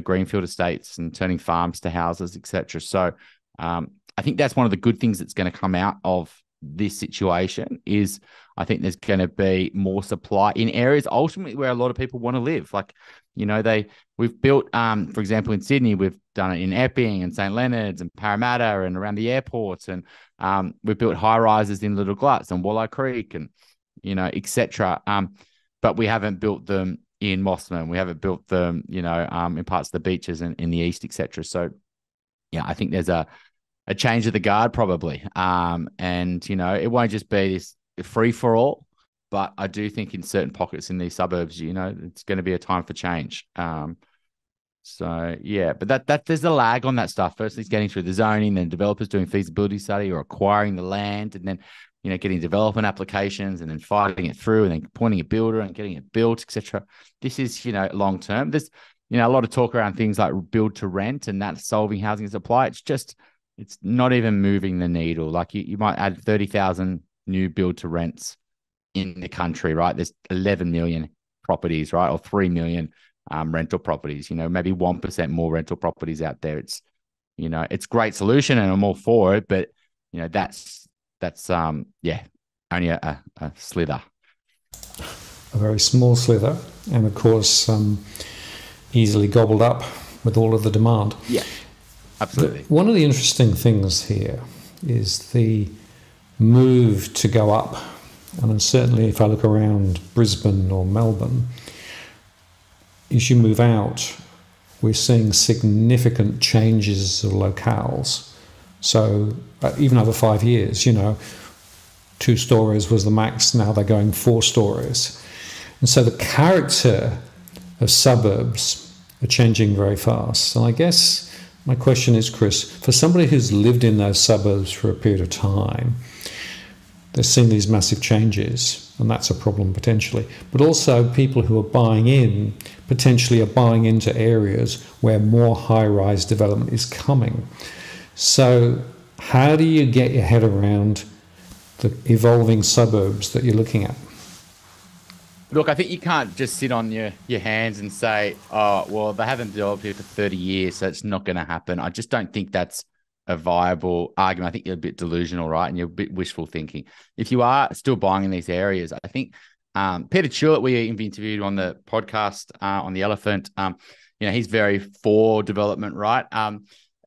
greenfield estates and turning farms to houses, etc. So I think that's one of the good things that's going to come out of this situation is I think there's going to be more supply in areas ultimately where a lot of people want to live. Like, we've built, for example, in Sydney, we've done it in Epping and St. Leonard's and Parramatta and around the airports. And we've built high rises in Little Gluts and Wallow Creek and, etc. But we haven't built them in Mossman. We haven't built them, in parts of the beaches and in the east, etc. So, yeah, I think there's a change of the guard probably. And, it won't just be this free for all, but I do think in certain pockets in these suburbs, it's going to be a time for change. So yeah, but that there's a lag on that stuff. Firstly, it's getting through the zoning, then developers doing feasibility study or acquiring the land, and then, getting development applications and then fighting it through and then appointing a builder and getting it built, etc. This is, long term. There's, a lot of talk around things like build to rent and that's solving housing supply. It's not even moving the needle. Like you might add 30,000 new build to rents in the country, right? There's 11 million properties, right? Or 3 million rental properties, maybe 1% more rental properties out there. It's a great solution and I'm all for it, but that's only a slither. A very small slither, and of course easily gobbled up with all of the demand. Yeah, absolutely. One of the interesting things here is the move to go up, and certainly if I look around Brisbane or Melbourne, as you move out, we're seeing significant changes of locales. So even over 5 years, 2 stories was the max, now they're going 4 stories. And so the character of suburbs are changing very fast. And I guess my question is, Chris, for somebody who's lived in those suburbs for a period of time, they're seeing these massive changes, and that's a problem potentially. But also people who are buying in potentially are buying into areas where more high-rise development is coming. So how do you get your head around the evolving suburbs that you're looking at? Look, I think you can't just sit on your hands and say, oh, well, they haven't developed here for 30 years, so it's not going to happen. I just don't think that's a viable argument. I think you're a bit delusional, right? And you're a bit wishful thinking. If you are still buying in these areas, I think Peter Chewett, we interviewed on the podcast on the Elephant, he's very for development, right?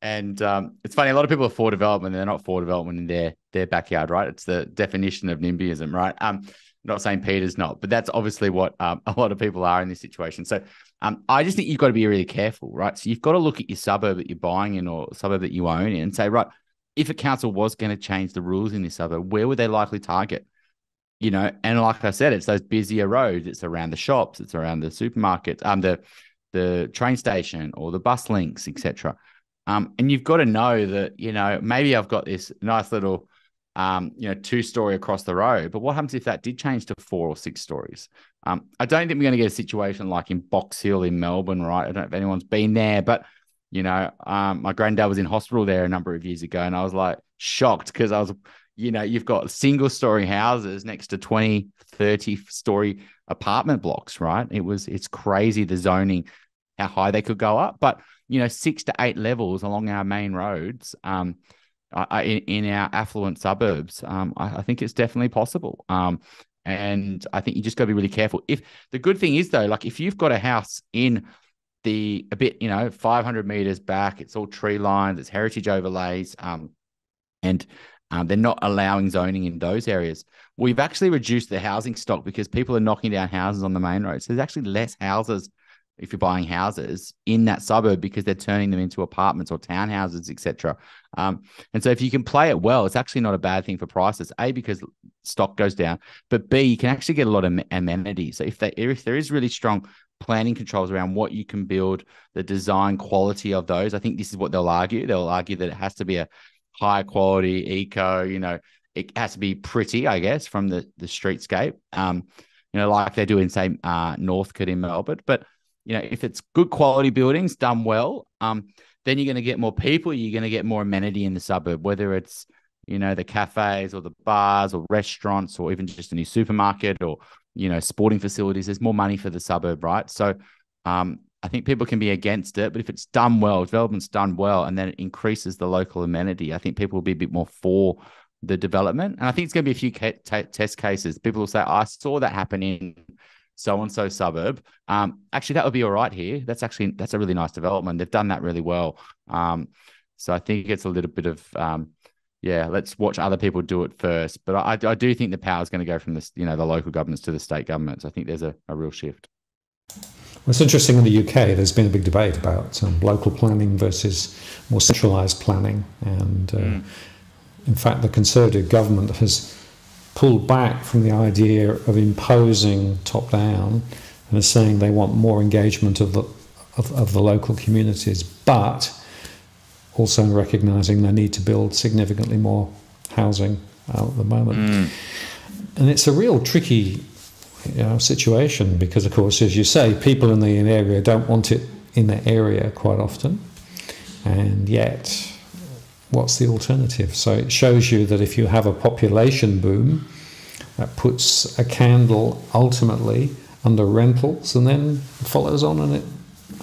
And it's funny, a lot of people are for development, they're not for development in their backyard, right? It's the definition of NIMBYism, right? Not saying Peter's not, but that's obviously what a lot of people are in this situation. So I just think you've got to be really careful, right? So you've got to look at your suburb that you're buying in or suburb that you own in and say, right, if a council was going to change the rules in this suburb, where would they likely target? And like I said, it's those busier roads. It's around the shops. It's around the supermarkets, the train station or the bus links, etc. And you've got to know that, maybe I've got this nice little 2-story across the road, but what happens if that did change to 4 or 6 stories? I don't think we're going to get a situation like in Box Hill in Melbourne, right? I don't know if anyone's been there, but my granddad was in hospital there a number of years ago, and I was like shocked because you've got single story houses next to 20, 30 story apartment blocks, right? It's crazy the zoning, how high they could go up, but 6 to 8 levels along our main roads, in our affluent suburbs, I think it's definitely possible. And I think you just got to be really careful. If the good thing is though, like if you've got a house in a bit, 500 meters back, it's all tree lines, it's heritage overlays, and they're not allowing zoning in those areas. We've actually reduced the housing stock because people are knocking down houses on the main road. So there's actually less houses if you're buying houses in that suburb because they're turning them into apartments or townhouses, etc. And so if you can play it well, it's actually not a bad thing for prices. A, because stock goes down, but B, you can actually get a lot of amenities. So if there is really strong planning controls around what you can build, the design quality of those, I think this is what they'll argue. They'll argue that it has to be a high quality eco, it has to be pretty, I guess, from the streetscape, like they do in, say, Northcote in Melbourne. But if it's good quality buildings done well, then you're going to get more people, you're going to get more amenity in the suburb, whether it's, the cafes or the bars or restaurants or even just a new supermarket or, sporting facilities. There's more money for the suburb, right? So I think people can be against it, but if it's done well, development's done well, and then it increases the local amenity, I think people will be a bit more for the development. And I think it's going to be a few test cases. People will say, I saw that happen in so-and-so suburb. Actually, that would be all right here. That's a really nice development. They've done that really well. So I think it's a little bit of, let's watch other people do it first. But I do think the power is going to go from the local governments to the state governments. I think there's a real shift. Well, it's interesting in the UK, there's been a big debate about local planning versus more centralised planning. And in fact, the Conservative government has pulled back from the idea of imposing top-down and is saying they want more engagement of the local communities, but also recognising they need to build significantly more housing out at the moment. And it's a real tricky situation because, of course, as you say, people in the area don't want it in their area quite often, and yet what's the alternative? So it shows you that if you have a population boom, that puts a candle ultimately under rentals and then follows on and it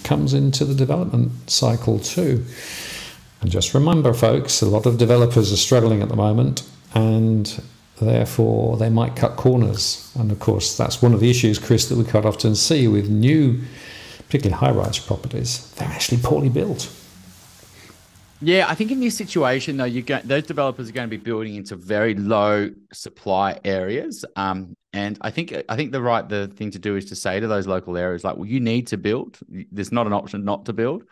comes into the development cycle too. And just remember, folks, a lot of developers are struggling at the moment, and therefore they might cut corners. And of course, that's one of the issues, Chris, that we quite often see with new, particularly high-rise properties. They're actually poorly built. Yeah, I think in this situation, though, those developers are going to be building into very low supply areas. And I think the thing to do is to say to those local areas, like, well, you need to build. There's not an option not to build.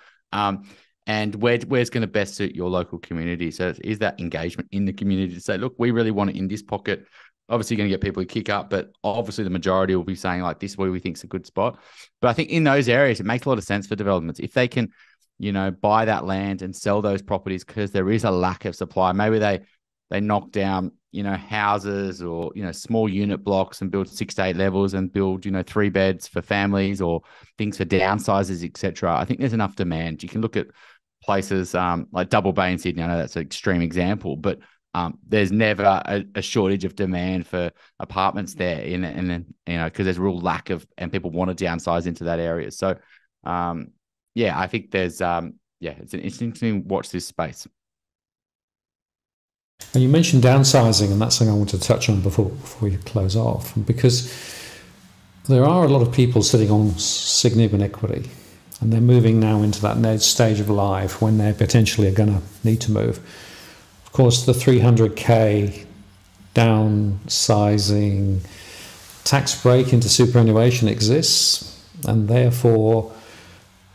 And where's going to best suit your local community? So is that engagement in the community to say, look, we really want it in this pocket. Obviously, you're going to get people who kick up, but obviously the majority will be saying, like, this is where we think is a good spot. But I think in those areas, it makes a lot of sense for developments. If they can, buy that land and sell those properties because there is a lack of supply. Maybe they knock down, houses or, small unit blocks and build 6 to 8 levels and build, 3 beds for families or things for downsizes, etc. I think there's enough demand. You can look at places like Double Bay in Sydney. I know that's an extreme example, but there's never a shortage of demand for apartments there, and because there's a real lack of, and people want to downsize into that area. So, I think there's it's an interesting thing to watch this space. And you mentioned downsizing, and that's something I want to touch on before we close off, because there are a lot of people sitting on significant equity, and they're moving now into that next stage of life when they potentially are going to need to move. Of course, the 300k downsizing tax break into superannuation exists, and therefore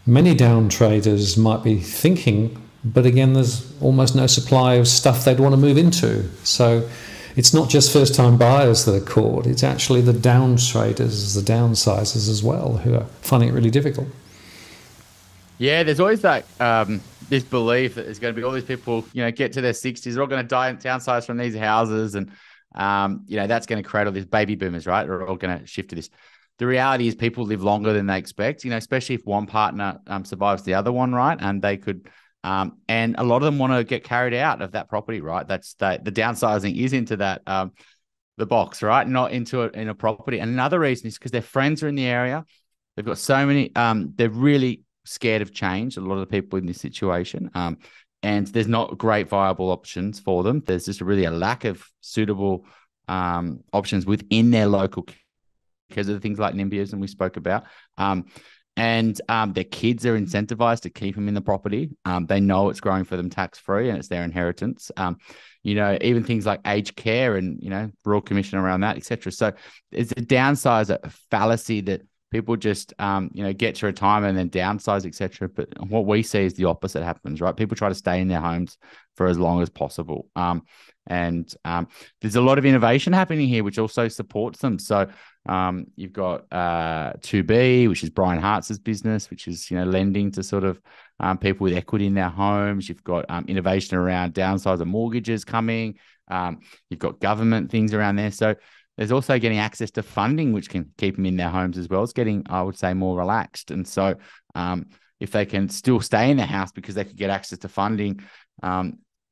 many down traders might be thinking, but again, there's almost no supply of stuff they'd want to move into. So it's not just first-time buyers that are caught, it's actually the down traders, the downsizers as well, who are finding it really difficult. Yeah, there's always that this belief that there's going to be all these people, get to their 60s, they're all going to downsize from these houses, and that's going to create all these baby boomers, right? They're all going to shift to this. the reality is people live longer than they expect, especially if one partner survives the other one, right? And they could, and a lot of them want to get carried out of that property, right? That's the downsizing is into that, the box, right? Not into it in a property. And another reason is because their friends are in the area. They've got so many, they're really scared of change, a lot of the people in this situation. And there's not great viable options for them. There's just really a lack of suitable options within their local because of the things like NIMBYs and we spoke about. And their kids are incentivized to keep them in the property. They know it's growing for them tax-free and it's their inheritance. Even things like aged care and, Royal Commission around that, etc. So it's a downsize, a fallacy that people just, get to retirement and then downsize, etc. But what we see is the opposite happens, right? People try to stay in their homes for as long as possible. And there's a lot of innovation happening here, which also supports them. So you've got 2B, which is Brian Hartz's business, which is, lending to sort of people with equity in their homes. You've got innovation around downsizer mortgages coming. You've got government things around there. So there's also getting access to funding, which can keep them in their homes as well. It's getting, I would say, more relaxed. And so if they can still stay in their house because they could get access to funding,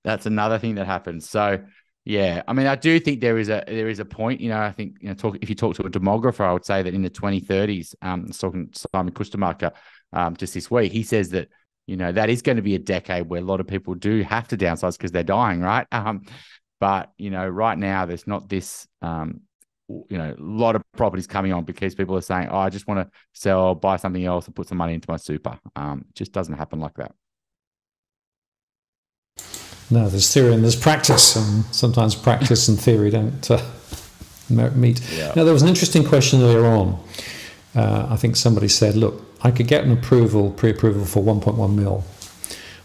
that's another thing that happens. So, yeah, I mean, I do think there is a point. I think if you talk to a demographer, I would say that in the 2030s, I was talking to Simon Kustermacher just this week. He says that that is going to be a decade where a lot of people do have to downsize because they're dying, right? But right now there's not this. A lot of properties coming on because people are saying, "Oh, I just want to sell, buy something else, and put some money into my super." It just doesn't happen like that. No, there's theory and there's practice, and sometimes practice and theory don't meet. Yeah. Now, there was an interesting question earlier on. I think somebody said, look, I could get an pre-approval for 1.1 mil,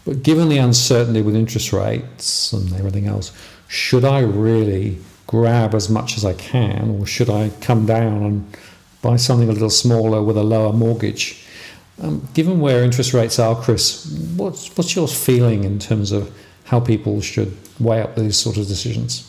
but given the uncertainty with interest rates and everything else, should I really grab as much as I can, or should I come down and buy something a little smaller with a lower mortgage? Given where interest rates are, Chris, what's your feeling in terms of how people should weigh up these sort of decisions?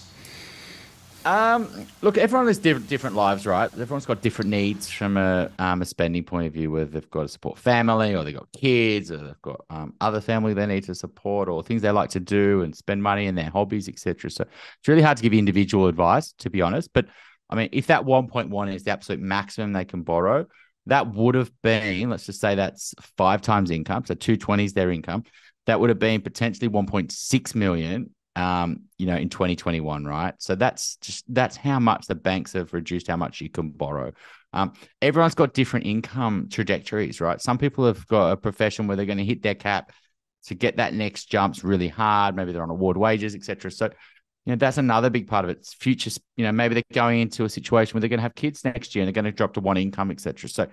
Look, everyone has different lives, right? Everyone's got different needs from a spending point of view, whether they've got to support family or they've got kids or they've got other family they need to support or things they like to do and spend money in their hobbies, etc. So it's really hard to give individual advice, to be honest. But I mean, if that 1.1 is the absolute maximum they can borrow, that would have been, let's just say that's 5 times income. So 220 is their income. That would have been potentially 1.6 million, in 2021, right? So that's how much the banks have reduced how much you can borrow. Everyone's got different income trajectories, right? Some people have got a profession where they're going to hit their cap to get that next jumps really hard. Maybe they're on award wages, etc. So, that's another big part of it. It's future, maybe they're going into a situation where they're going to have kids next year and they're going to drop to one income, etc. So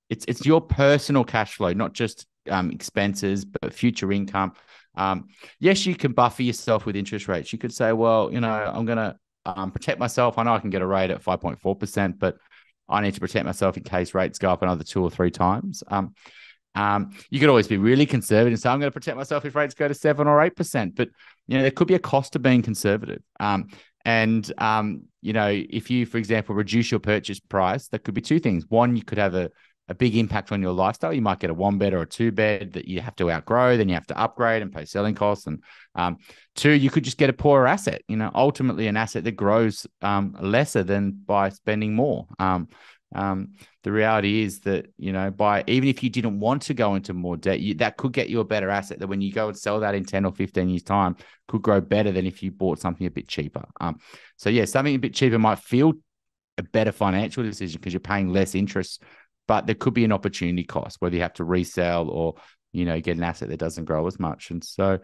it's your personal cash flow, not just expenses, but future income. Yes, you can buffer yourself with interest rates. You could say, well, I'm going to protect myself. I know I can get a rate at 5.4%, but I need to protect myself in case rates go up another 2 or 3 times. You could always be really conservative and say, I'm going to protect myself if rates go to 7 or 8%. But, there could be a cost to being conservative. If you, for example, reduce your purchase price, that could be 2 things. One, you could have a big impact on your lifestyle. You might get a 1-bed or a 2-bed that you have to outgrow, then you have to upgrade and pay selling costs. And 2, you could just get a poorer asset, ultimately an asset that grows lesser than by spending more. The reality is that, even if you didn't want to go into more debt, that could get you a better asset that when you go and sell that in 10 or 15 years time could grow better than if you bought something a bit cheaper. Something a bit cheaper might feel a better financial decision because you're paying less interest, but there could be an opportunity cost, whether you have to resell or, get an asset that doesn't grow as much. And so,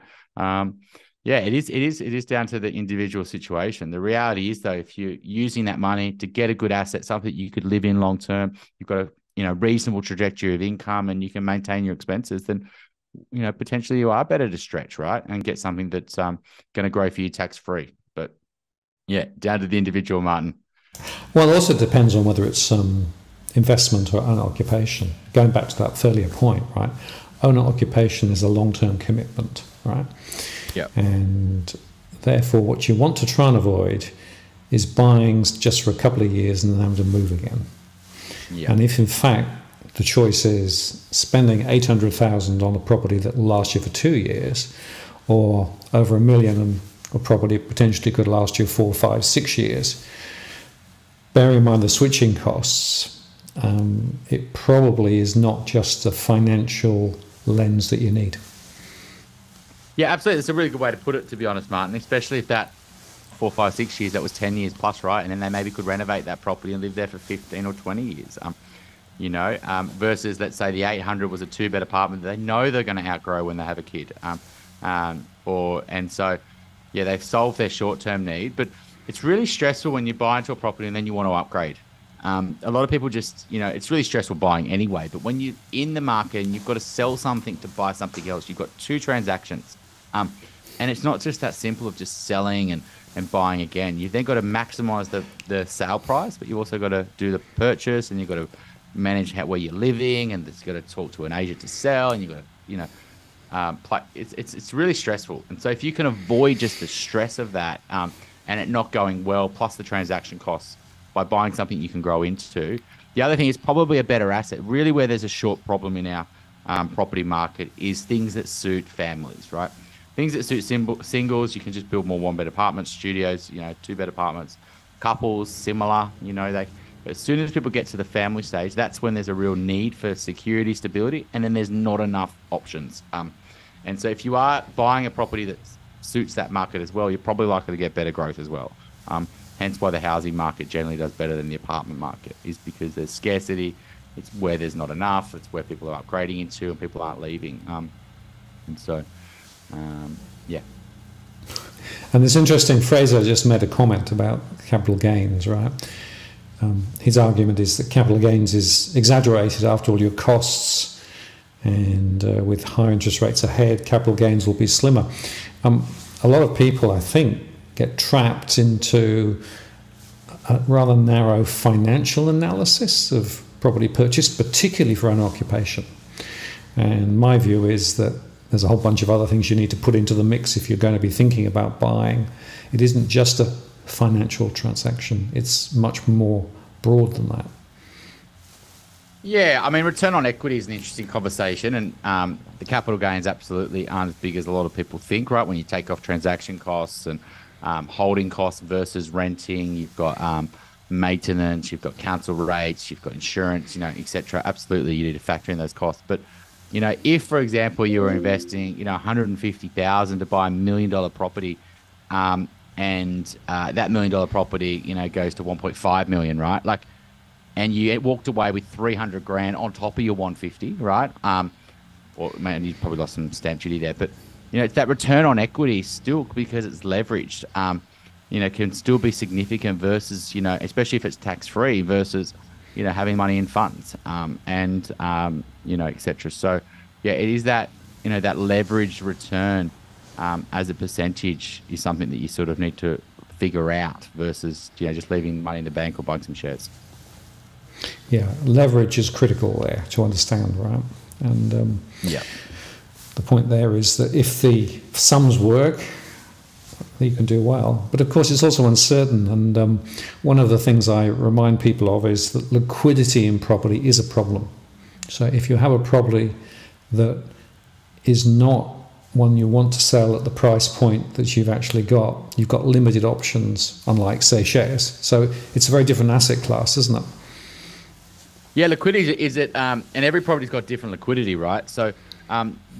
it is down to the individual situation. The reality is, though, if you're using that money to get a good asset, something you could live in long term, you've got a reasonable trajectory of income and you can maintain your expenses, then, potentially you are better to stretch, right? And get something that's going to grow for you tax-free. But yeah, down to the individual, Martin. Well, it also depends on whether it's investment or owner occupation. Going back to that earlier point, right? Owner occupation is a long-term commitment, right? Yeah. And therefore, what you want to try and avoid is buying just for a couple of years and then having to move again. Yeah. And if in fact the choice is spending 800,000 on a property that will last you for 2 years, or over 1 million and a property potentially could last you 4, 5, 6 years, bear in mind the switching costs. It probably is not just the financial lens that you need. Yeah, absolutely. It's a really good way to put it, to be honest, Martin, especially if that 4, 5, 6 years, that was 10 years plus, right? And then they maybe could renovate that property and live there for 15 or 20 years. Versus, let's say the 800 was a 2-bed apartment that they know they're going to outgrow when they have a kid. They've solved their short-term need, but it's really stressful when you buy into a property and then you want to upgrade. A lot of people just, it's really stressful buying anyway, but when you're in the market and you've got to sell something to buy something else, you've got 2 transactions. And it's not just that simple of just selling and buying again. You've then got to maximize the sale price, but you've also got to do the purchase, and you've got to manage where you're living, and you've got to talk to an agent to sell, and you've got to, it's really stressful. And so if you can avoid just the stress of that and it not going well, plus the transaction costs by buying something you can grow into, the other thing is probably a better asset. Really, where there's a short problem in our property market is things that suit families, right? Things that suit singles, you can just build more 1-bed apartments, studios, 2-bed apartments, couples, similar, as soon as people get to the family stage, that's when there's a real need for security, stability, and then there's not enough options. And so if you are buying a property that suits that market as well, you're probably likely to get better growth as well. Hence why the housing market generally does better than the apartment market, is because there's scarcity. It's where there's not enough. It's where people are upgrading into and people aren't leaving. And it's interesting, Fraser just made a comment about capital gains, right? His argument is that capital gains is exaggerated. After all, your costs, and with higher interest rates ahead, capital gains will be slimmer. A lot of people, I think, get trapped into a rather narrow financial analysis of property purchase, particularly for an occupation. And my view is that there's a whole bunch of other things you need to put into the mix if you're going to be thinking about buying. It isn't just a financial transaction. It's much more broad than that. Yeah, I mean, return on equity is an interesting conversation, and the capital gains absolutely aren't as big as a lot of people think, right? When you take off transaction costs and holding costs versus renting, you've got maintenance, you've got council rates, you've got insurance, etc. Absolutely, you need to factor in those costs. But if, for example, you were investing, $150,000 to buy $1 million property, and that $1 million property, goes to 1.5 million, right? And you walked away with 300 grand on top of your 150, right? Or man, you probably lost some stamp duty there, but it's that return on equity still, because it's leveraged, can still be significant versus, especially if it's tax free versus, having money in funds, etc. So yeah, it is that, that leveraged return as a percentage is something that you sort of need to figure out versus, just leaving money in the bank or buying some shares. Yeah, leverage is critical there to understand, right? And the point there is that if the sums work, you can do well. But of course, it's also uncertain. And one of the things I remind people of is that liquidity in property is a problem. So if you have a property that is not one you want to sell at the price point that you've actually got, you've got limited options, unlike, say, shares. So it's a very different asset class, isn't it? Yeah, liquidity is it, and every property's got different liquidity, right? So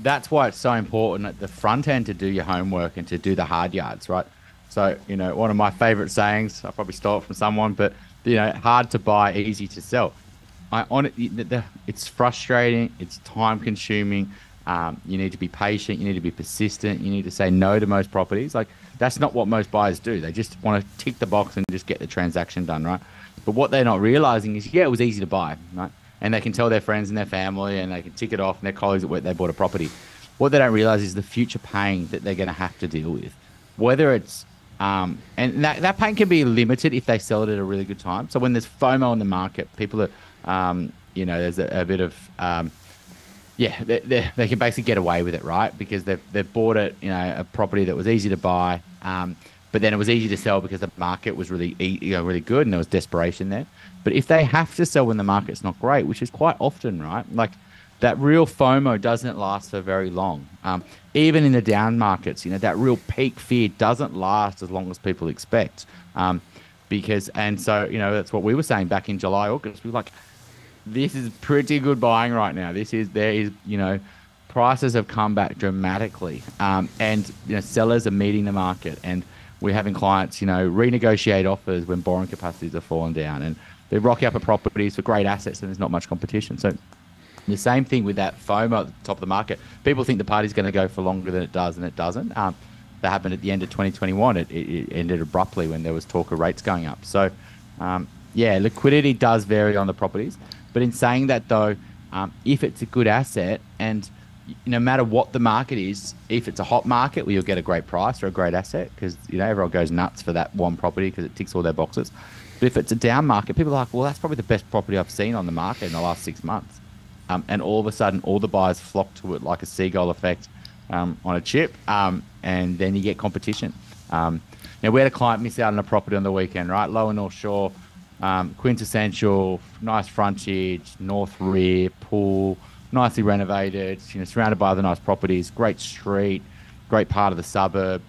that's why it's so important at the front end to do your homework and to do the hard yards, right? So, one of my favorite sayings, I probably stole it from someone, but, hard to buy, easy to sell. It's frustrating, it's time consuming. You need to be patient, you need to be persistent, you need to say no to most properties. That's not what most buyers do. They just want to tick the box and just get the transaction done, right? But what they're not realizing is, it was easy to buy, right? And they can tell their friends and their family, and they can tick it off, and their colleagues at work they bought a property. What they don't realize is the future pain that they're going to have to deal with. Whether it's, and that pain can be limited if they sell it at a really good time. So when there's FOMO in the market, people are, there's a bit of, they can basically get away with it, right? Because they've bought it, a property that was easy to buy. But then it was easy to sell because the market was really, really good and there was desperation there. But if they have to sell when the market's not great, which is quite often, right? Like that real FOMO doesn't last for very long. Even in the down markets, that real peak fear doesn't last as long as people expect. And so, that's what we were saying back in July, August. We were like, this is pretty good buying right now. Prices have come back dramatically. And sellers are meeting the market, and we're having clients, renegotiate offers when borrowing capacities have fallen down, and they're rocking up at properties for great assets and there's not much competition. So the same thing with that FOMO at the top of the market. People think the party's going to go for longer than it does, and it doesn't. That happened at the end of 2021. It ended abruptly when there was talk of rates going up. So, liquidity does vary on the properties. But in saying that, though, if it's a good asset, and no matter what the market is, if it's a hot market where you'll get a great price or a great asset, because everyone goes nuts for that one property because it ticks all their boxes. But if it's a down market, people are like, well, that's probably the best property I've seen on the market in the last 6 months. And all of a sudden, all the buyers flock to it like a seagull effect on a chip, and then you get competition. We had a client miss out on a property on the weekend, right? Lower North Shore, quintessential, nice frontage, north rear, pool, nicely renovated, surrounded by other nice properties, great street, great part of the suburb,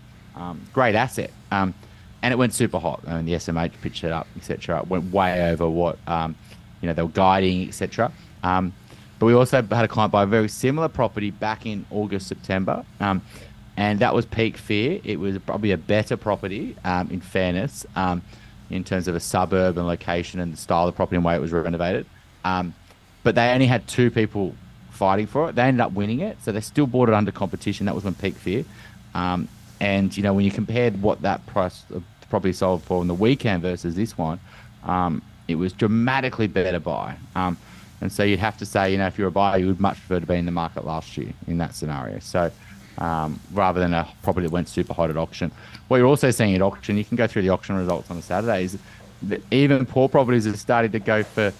great asset. And it went super hot. I mean, the SMH pitched it up, etc. It went way over what they were guiding, etc. But we also had a client buy a very similar property back in August, September, and that was peak fear. It was probably a better property, in fairness, in terms of a suburb and location and the style of the property and way it was renovated. But they only had 2 people fighting for it. They ended up winning it, so they still bought it under competition. That was when peak fear. And when you compared what that price of the property sold for on the weekend versus this one, it was dramatically better buy. And so you'd have to say, if you're a buyer, you would much prefer to be in the market last year in that scenario. So rather than a property that went super hot at auction. What you're also seeing at auction, you can go through the auction results on a Saturday, is that even poor properties have started to go for,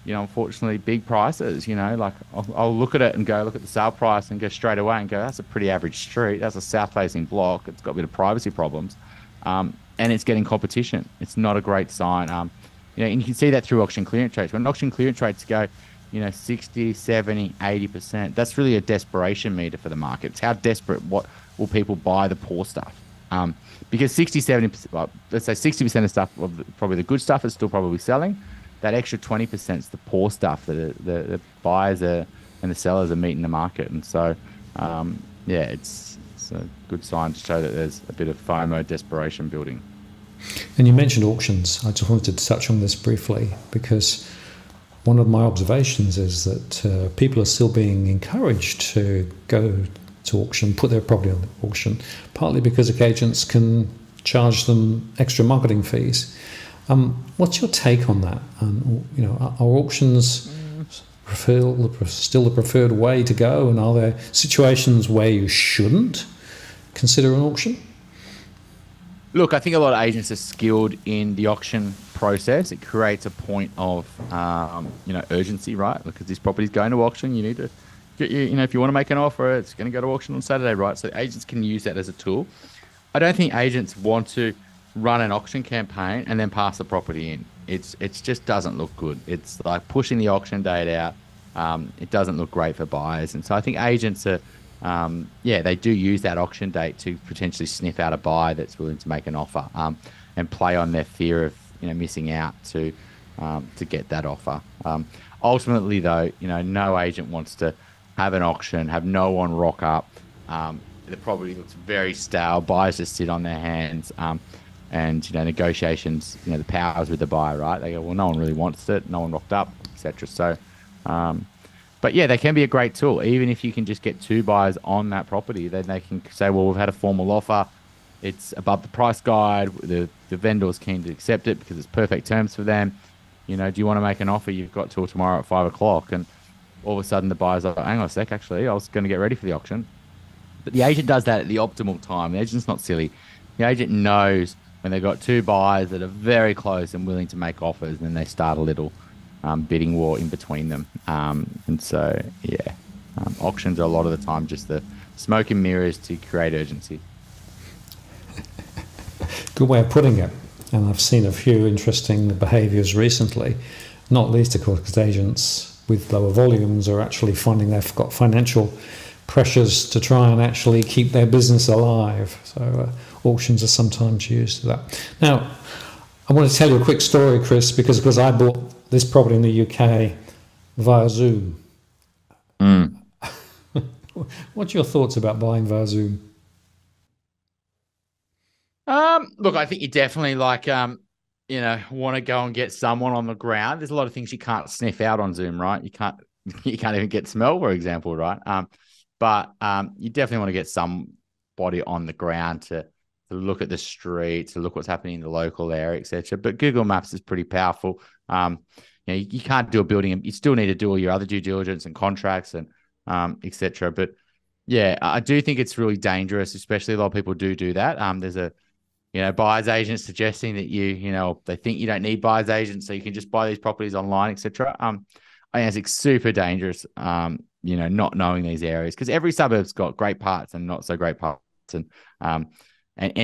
unfortunately, big prices. Like I'll look at it and go, look at the sale price and go straight away and go, that's a pretty average street. That's a south-facing block. It's got a bit of privacy problems. And it's getting competition. It's not a great sign. And you can see that through auction clearance rates. When auction clearance rates go, 60, 70, 80%, that's really a desperation meter for the market. It's how desperate, what will people buy the poor stuff? Because 60, 70%, well, let's say 60% of stuff, probably the good stuff is still probably selling. That extra 20% is the poor stuff that the buyers and the sellers are meeting the market. And so, it's a good sign to show that there's a bit of FOMO desperation building. And you mentioned auctions. I just wanted to touch on this briefly because one of my observations is that people are still being encouraged to go to auction, put their property on auction, partly because agents can charge them extra marketing fees. What's your take on that? Are auctions still the preferred way to go? And are there situations where you shouldn't consider an auction? Look, I think a lot of agents are skilled in the auction process. It creates a point of, urgency, right? Because this property is going to auction. You need to get if you want to make an offer, it's going to go to auction on Saturday, right? So agents can use that as a tool. I don't think agents want to run an auction campaign and then pass the property in. It just doesn't look good. It's like pushing the auction date out. It doesn't look great for buyers. And so I think agents are, they do use that auction date to potentially sniff out a buyer that's willing to make an offer, and play on their fear of missing out to get that offer. Ultimately, though, no agent wants to have an auction, have no one rock up. The property looks very stale. Buyers just sit on their hands, and negotiations. The power's with the buyer, right? They go, well, no one really wants it. No one rocked up, etc. So. But yeah, they can be a great tool. Even if you can just get 2 buyers on that property, then they can say, well, we've had a formal offer. It's above the price guide. The vendor's keen to accept it because it's perfect terms for them. Do you want to make an offer? You've got till tomorrow at 5 o'clock. And all of a sudden the buyer's like, hang on a sec, actually, I was going to get ready for the auction. But the agent does that at the optimal time. The agent's not silly. The agent knows when they've got 2 buyers that are very close and willing to make offers, and then they start a little bidding war in between them. And so, auctions are a lot of the time just the smoke and mirrors to create urgency. Good way of putting it. And I've seen a few interesting behaviours recently, not least, of course, because agents with lower volumes are actually finding they've got financial pressures to try and actually keep their business alive. So auctions are sometimes used for that. Now, I want to tell you a quick story, Chris, because I bought this property in the UK via Zoom. Mm. What's your thoughts about buying via Zoom? Look, I think you definitely want to go and get someone on the ground. There's a lot of things you can't sniff out on Zoom, right? You can't even get smell, for example, right? But you definitely want to get somebody on the ground to look at the street, to look what's happening in the local area, etc. But Google Maps is pretty powerful. You can't do a building, you still need to do all your other due diligence and contracts and etc. But yeah, I do think it's really dangerous, especially a lot of people do that. There's a buyer's agents suggesting that they think you don't need buyer's agents, so you can just buy these properties online, etc. I think it's super dangerous, not knowing these areas, because every suburb's got great parts and not so great parts, and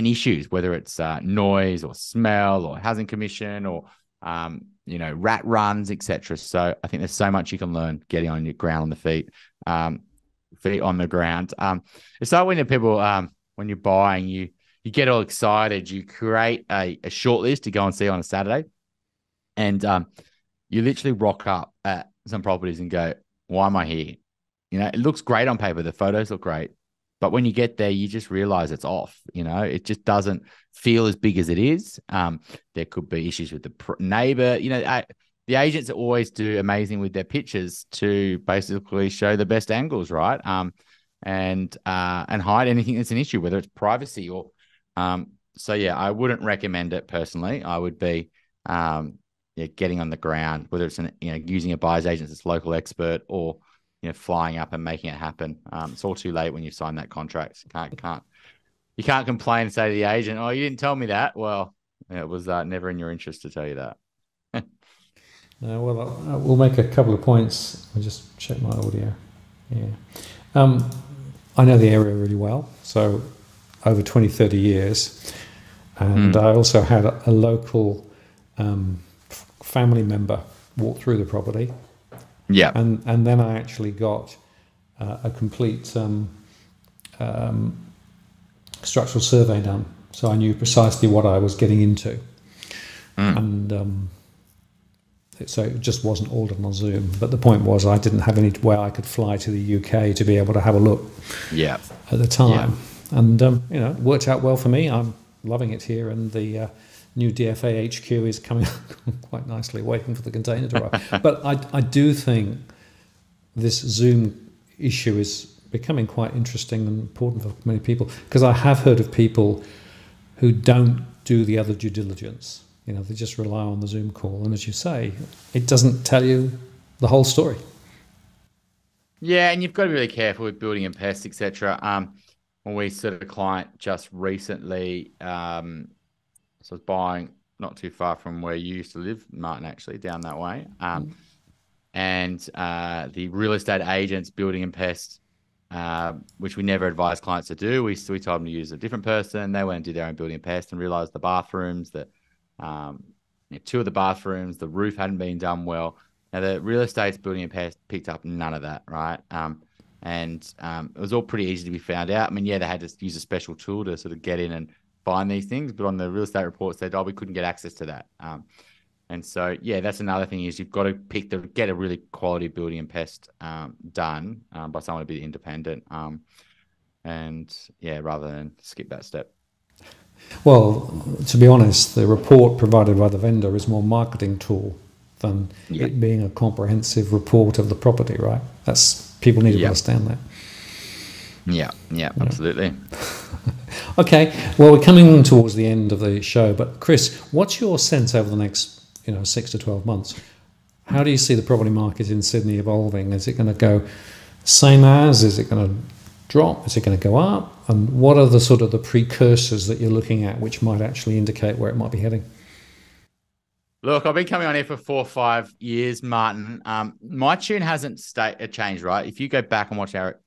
issues, whether it's noise or smell or housing commission or rat runs, etc. So I think there's so much you can learn getting on your ground on the feet on the ground. It's like when people when you're buying, you get all excited, you create a shortlist to go and see on a Saturday, and you literally rock up at some properties and go, why am I here? It looks great on paper, the photos look great, but when you get there, you just realize it's off. It just doesn't feel as big as it is. There could be issues with the neighbor. The agents always do amazing with their pictures to basically show the best angles, right? And hide anything that's an issue, whether it's privacy or. So yeah, I wouldn't recommend it personally. I would be getting on the ground, whether it's using a buyer's agent that's local expert or flying up and making it happen. It's all too late when you sign that contract. You can't complain and say to the agent, "Oh, you didn't tell me that." Well, it was never in your interest to tell you that. We'll make a couple of points. I'll just check my audio. Yeah. I know the area really well, so over 20, 30 years. And I also had a local family member walk through the property. Yeah. And then I actually got a complete structural survey done. So I knew precisely what I was getting into. And so it just wasn't all done on Zoom. But the point was I didn't have any way I could fly to the UK to be able to have a look at the time. Yeah. And, it worked out well for me. I'm loving it here. And the new DFA HQ is coming quite nicely, waiting for the container to arrive. But I do think this Zoom issue is becoming quite interesting and important for many people, because I have heard of people who don't do the other due diligence. They just rely on the Zoom call. And as you say, it doesn't tell you the whole story. Yeah, and you've got to be really careful with building and pests, etc. When we saw a client just recently, so I was buying not too far from where you used to live, Martin, actually, down that way. And the real estate agents, building and pest, which we never advise clients to do. We told them to use a different person. They went and did their own building and pest and realized the bathrooms, that two of the bathrooms, the roof hadn't been done well. Now, the real estate's building and pest picked up none of that, right? And it was all pretty easy to be found out. I mean, yeah, they had to use a special tool to sort of get in and find these things, but on the real estate report said, we couldn't get access to that. And so, yeah, that's another thing, is you've got to get a really quality building and pest done by someone to be independent. And yeah, rather than skip that step. Well, to be honest, the report provided by the vendor is more marketing tool than it being a comprehensive report of the property, right? People need to understand that. Yeah, absolutely. Okay, well, we're coming towards the end of the show, but Chris, what's your sense over the next 6 to 12 months? How do you see the property market in Sydney evolving? Is it going to go same as? Is it going to drop? Is it going to go up? And what are the sort of the precursors that you're looking at which might actually indicate where it might be heading? Look, I've been coming on here for 4 or 5 years, Martin. My tune hasn't changed, right? If you go back and watch our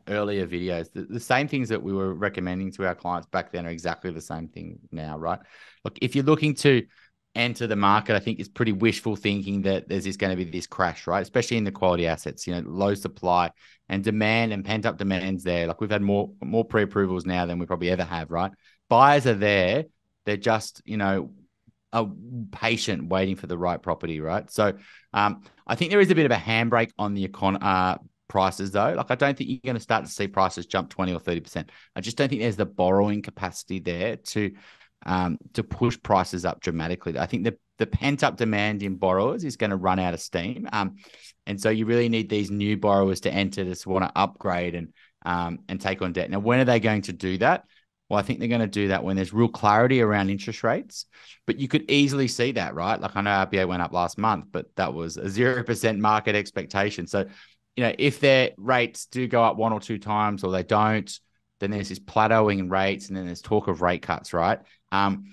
earlier videos, the same things that we were recommending to our clients back then are exactly the same thing now, right? Look, if you're looking to enter the market, I think it's pretty wishful thinking that there's just going to be this crash, right? Especially in the quality assets, low supply and demand and pent up demands there. Like we've had more pre-approvals now than we probably ever have, right? Buyers are there. They're just, are patient waiting for the right property, right? So I think there is a bit of a handbrake on the prices though. Like I don't think you're going to start to see prices jump 20 or 30%. I just don't think there's the borrowing capacity there to push prices up dramatically. I think the pent up demand in borrowers is going to run out of steam. And so you really need these new borrowers to enter to want to upgrade and take on debt. Now, when are they going to do that? Well, I think they're going to do that when there's real clarity around interest rates. But you could easily see that, right? Like I know RBA went up last month, but that was a 0% market expectation. So, if their rates do go up 1 or 2 times or they don't, then there's this plateauing in rates and then there's talk of rate cuts, right? And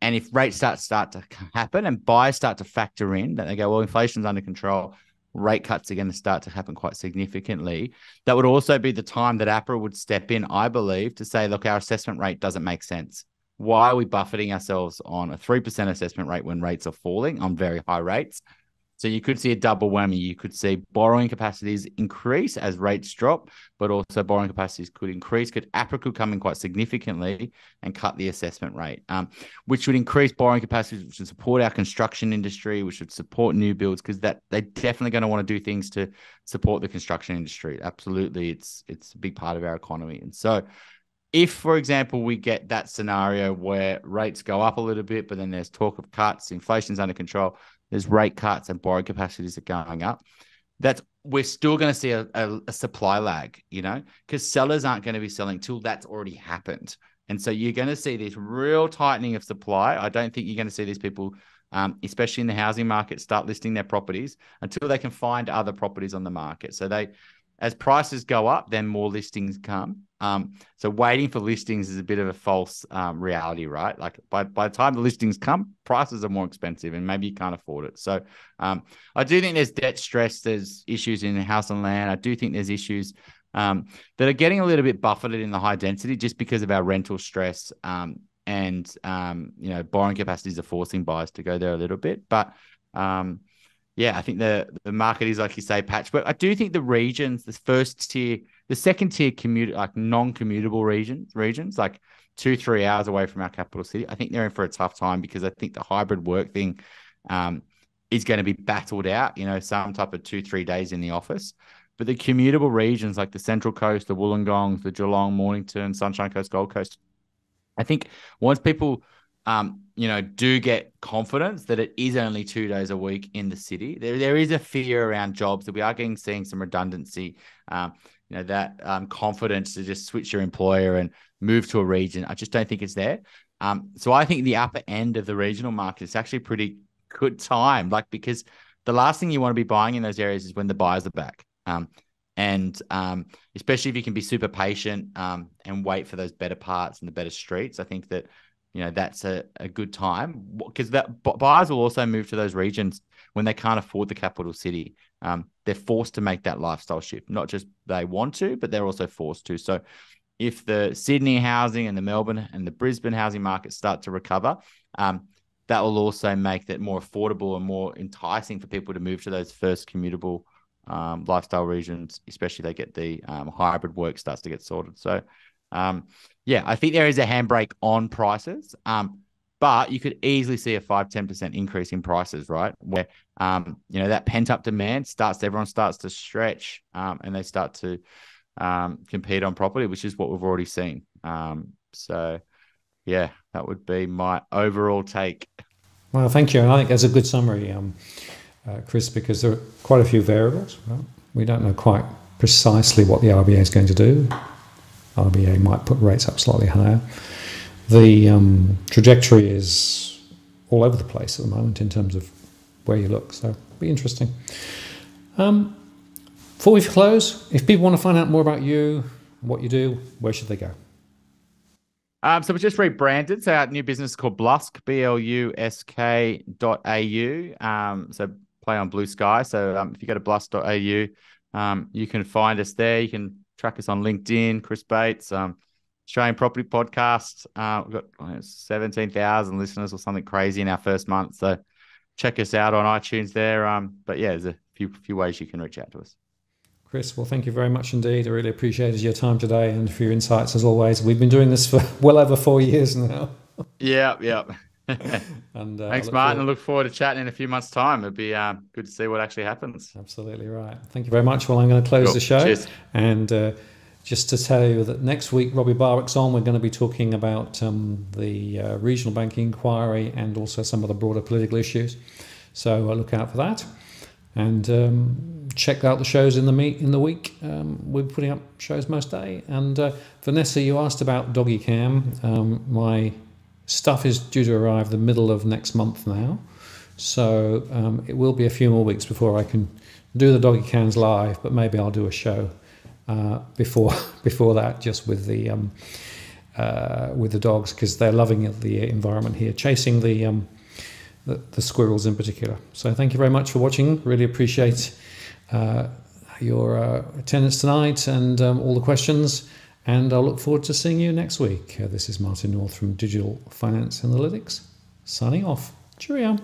if rates start to happen and buyers start to factor in that they go, well, inflation's under control, rate cuts are going to start to happen quite significantly. That would also be the time that APRA would step in, I believe, to say, look, our assessment rate doesn't make sense. Why are we buffeting ourselves on a 3% assessment rate when rates are falling on very high rates? So you could see a double whammy. You could see borrowing capacities increase as rates drop, but also borrowing capacities could increase. APRA could come in quite significantly and cut the assessment rate, which would increase borrowing capacities, which would support our construction industry, which would support new builds, because they're definitely going to want to do things to support the construction industry. Absolutely, it's a big part of our economy. And so if, for example, we get that scenario where rates go up a little bit, but then there's talk of cuts, inflation's under control, there's rate cuts and borrowing capacities are going up, we're still going to see a supply lag, because sellers aren't going to be selling till that's already happened. And so you're going to see this real tightening of supply. I don't think you're going to see these people, especially in the housing market, start listing their properties until they can find other properties on the market. So as prices go up, then more listings come. So waiting for listings is a bit of a false reality, right? Like by the time the listings come, prices are more expensive and maybe you can't afford it. So I do think there's debt stress. There's issues in house and land. I do think there's issues that are getting a little bit buffeted in the high density just because of our rental stress and borrowing capacities are forcing buyers to go there a little bit. But yeah, I think the market is, like you say, patchwork. I do think the regions, the second tier like non-commutable regions, like 2-3 hours away from our capital city, I think they're in for a tough time because I think the hybrid work thing is going to be battled out, some type of 2-3 days in the office. But the commutable regions like the Central Coast, the Wollongongs, the Geelong, Mornington, Sunshine Coast, Gold Coast, I think once people do get confidence that it is only 2 days a week in the city, there is a fear around jobs that we are seeing some redundancy, that confidence to just switch your employer and move to a region. I just don't think it's there. So I think the upper end of the regional market is actually pretty good time, because the last thing you want to be buying in those areas is when the buyers are back. And especially if you can be super patient and wait for those better parts and the better streets, I think that that's a good time, because that buyers will also move to those regions when they can't afford the capital city. They're forced to make that lifestyle shift, not just they want to, but they're also forced to. So if the Sydney housing and the Melbourne and the Brisbane housing markets start to recover, that will also make that more affordable and more enticing for people to move to those first commutable lifestyle regions, especially they get the hybrid work starts to get sorted. So yeah, I think there is a handbrake on prices, but you could easily see a 5-10% increase in prices, right? Where that pent up demand everyone starts to stretch, and they start to compete on property, which is what we've already seen. So yeah, that would be my overall take. Well, thank you. And I think that's a good summary, Chris, because there are quite a few variables. Right? We don't know quite precisely what the RBA is going to do. RBA might put rates up slightly higher. The trajectory is all over the place at the moment in terms of where you look, so it'll be interesting. Before we close, if people want to find out more about you, what you do, where should they go? So we just rebranded. So our new business is called Blusk, BLUSK.au. So play on Blue Sky. So if you go to blusk.au, you can find us there. You can track us on LinkedIn, Chris Bates, Australian Property Podcast. We've got 17,000 listeners or something crazy in our first month. So check us out on iTunes there. But yeah, there's a few ways you can reach out to us. Chris, well, thank you very much indeed. I really appreciated your time today and for your insights as always. We've been doing this for well over 4 years now. Yeah. And thanks, Martin. I look forward to chatting in a few months' time. It'd be good to see what actually happens. Absolutely right. Thank you very much. Well, I'm going to close the show. Cheers. And just to tell you that next week, Robbie Barwick's on. We're going to be talking about the regional banking inquiry and also some of the broader political issues. So look out for that. And check out the shows in the week. We're putting up shows most day. And Vanessa, you asked about Doggy Cam. My stuff is due to arrive the middle of next month now. So it will be a few more weeks before I can do the Doggy Cams live, but maybe I'll do a show before that, just with the dogs, because they're loving the environment here, chasing the squirrels in particular. So thank you very much for watching. Really appreciate your attendance tonight and all the questions. And I'll look forward to seeing you next week. This is Martin North from Digital Finance Analytics, signing off. Cheerio.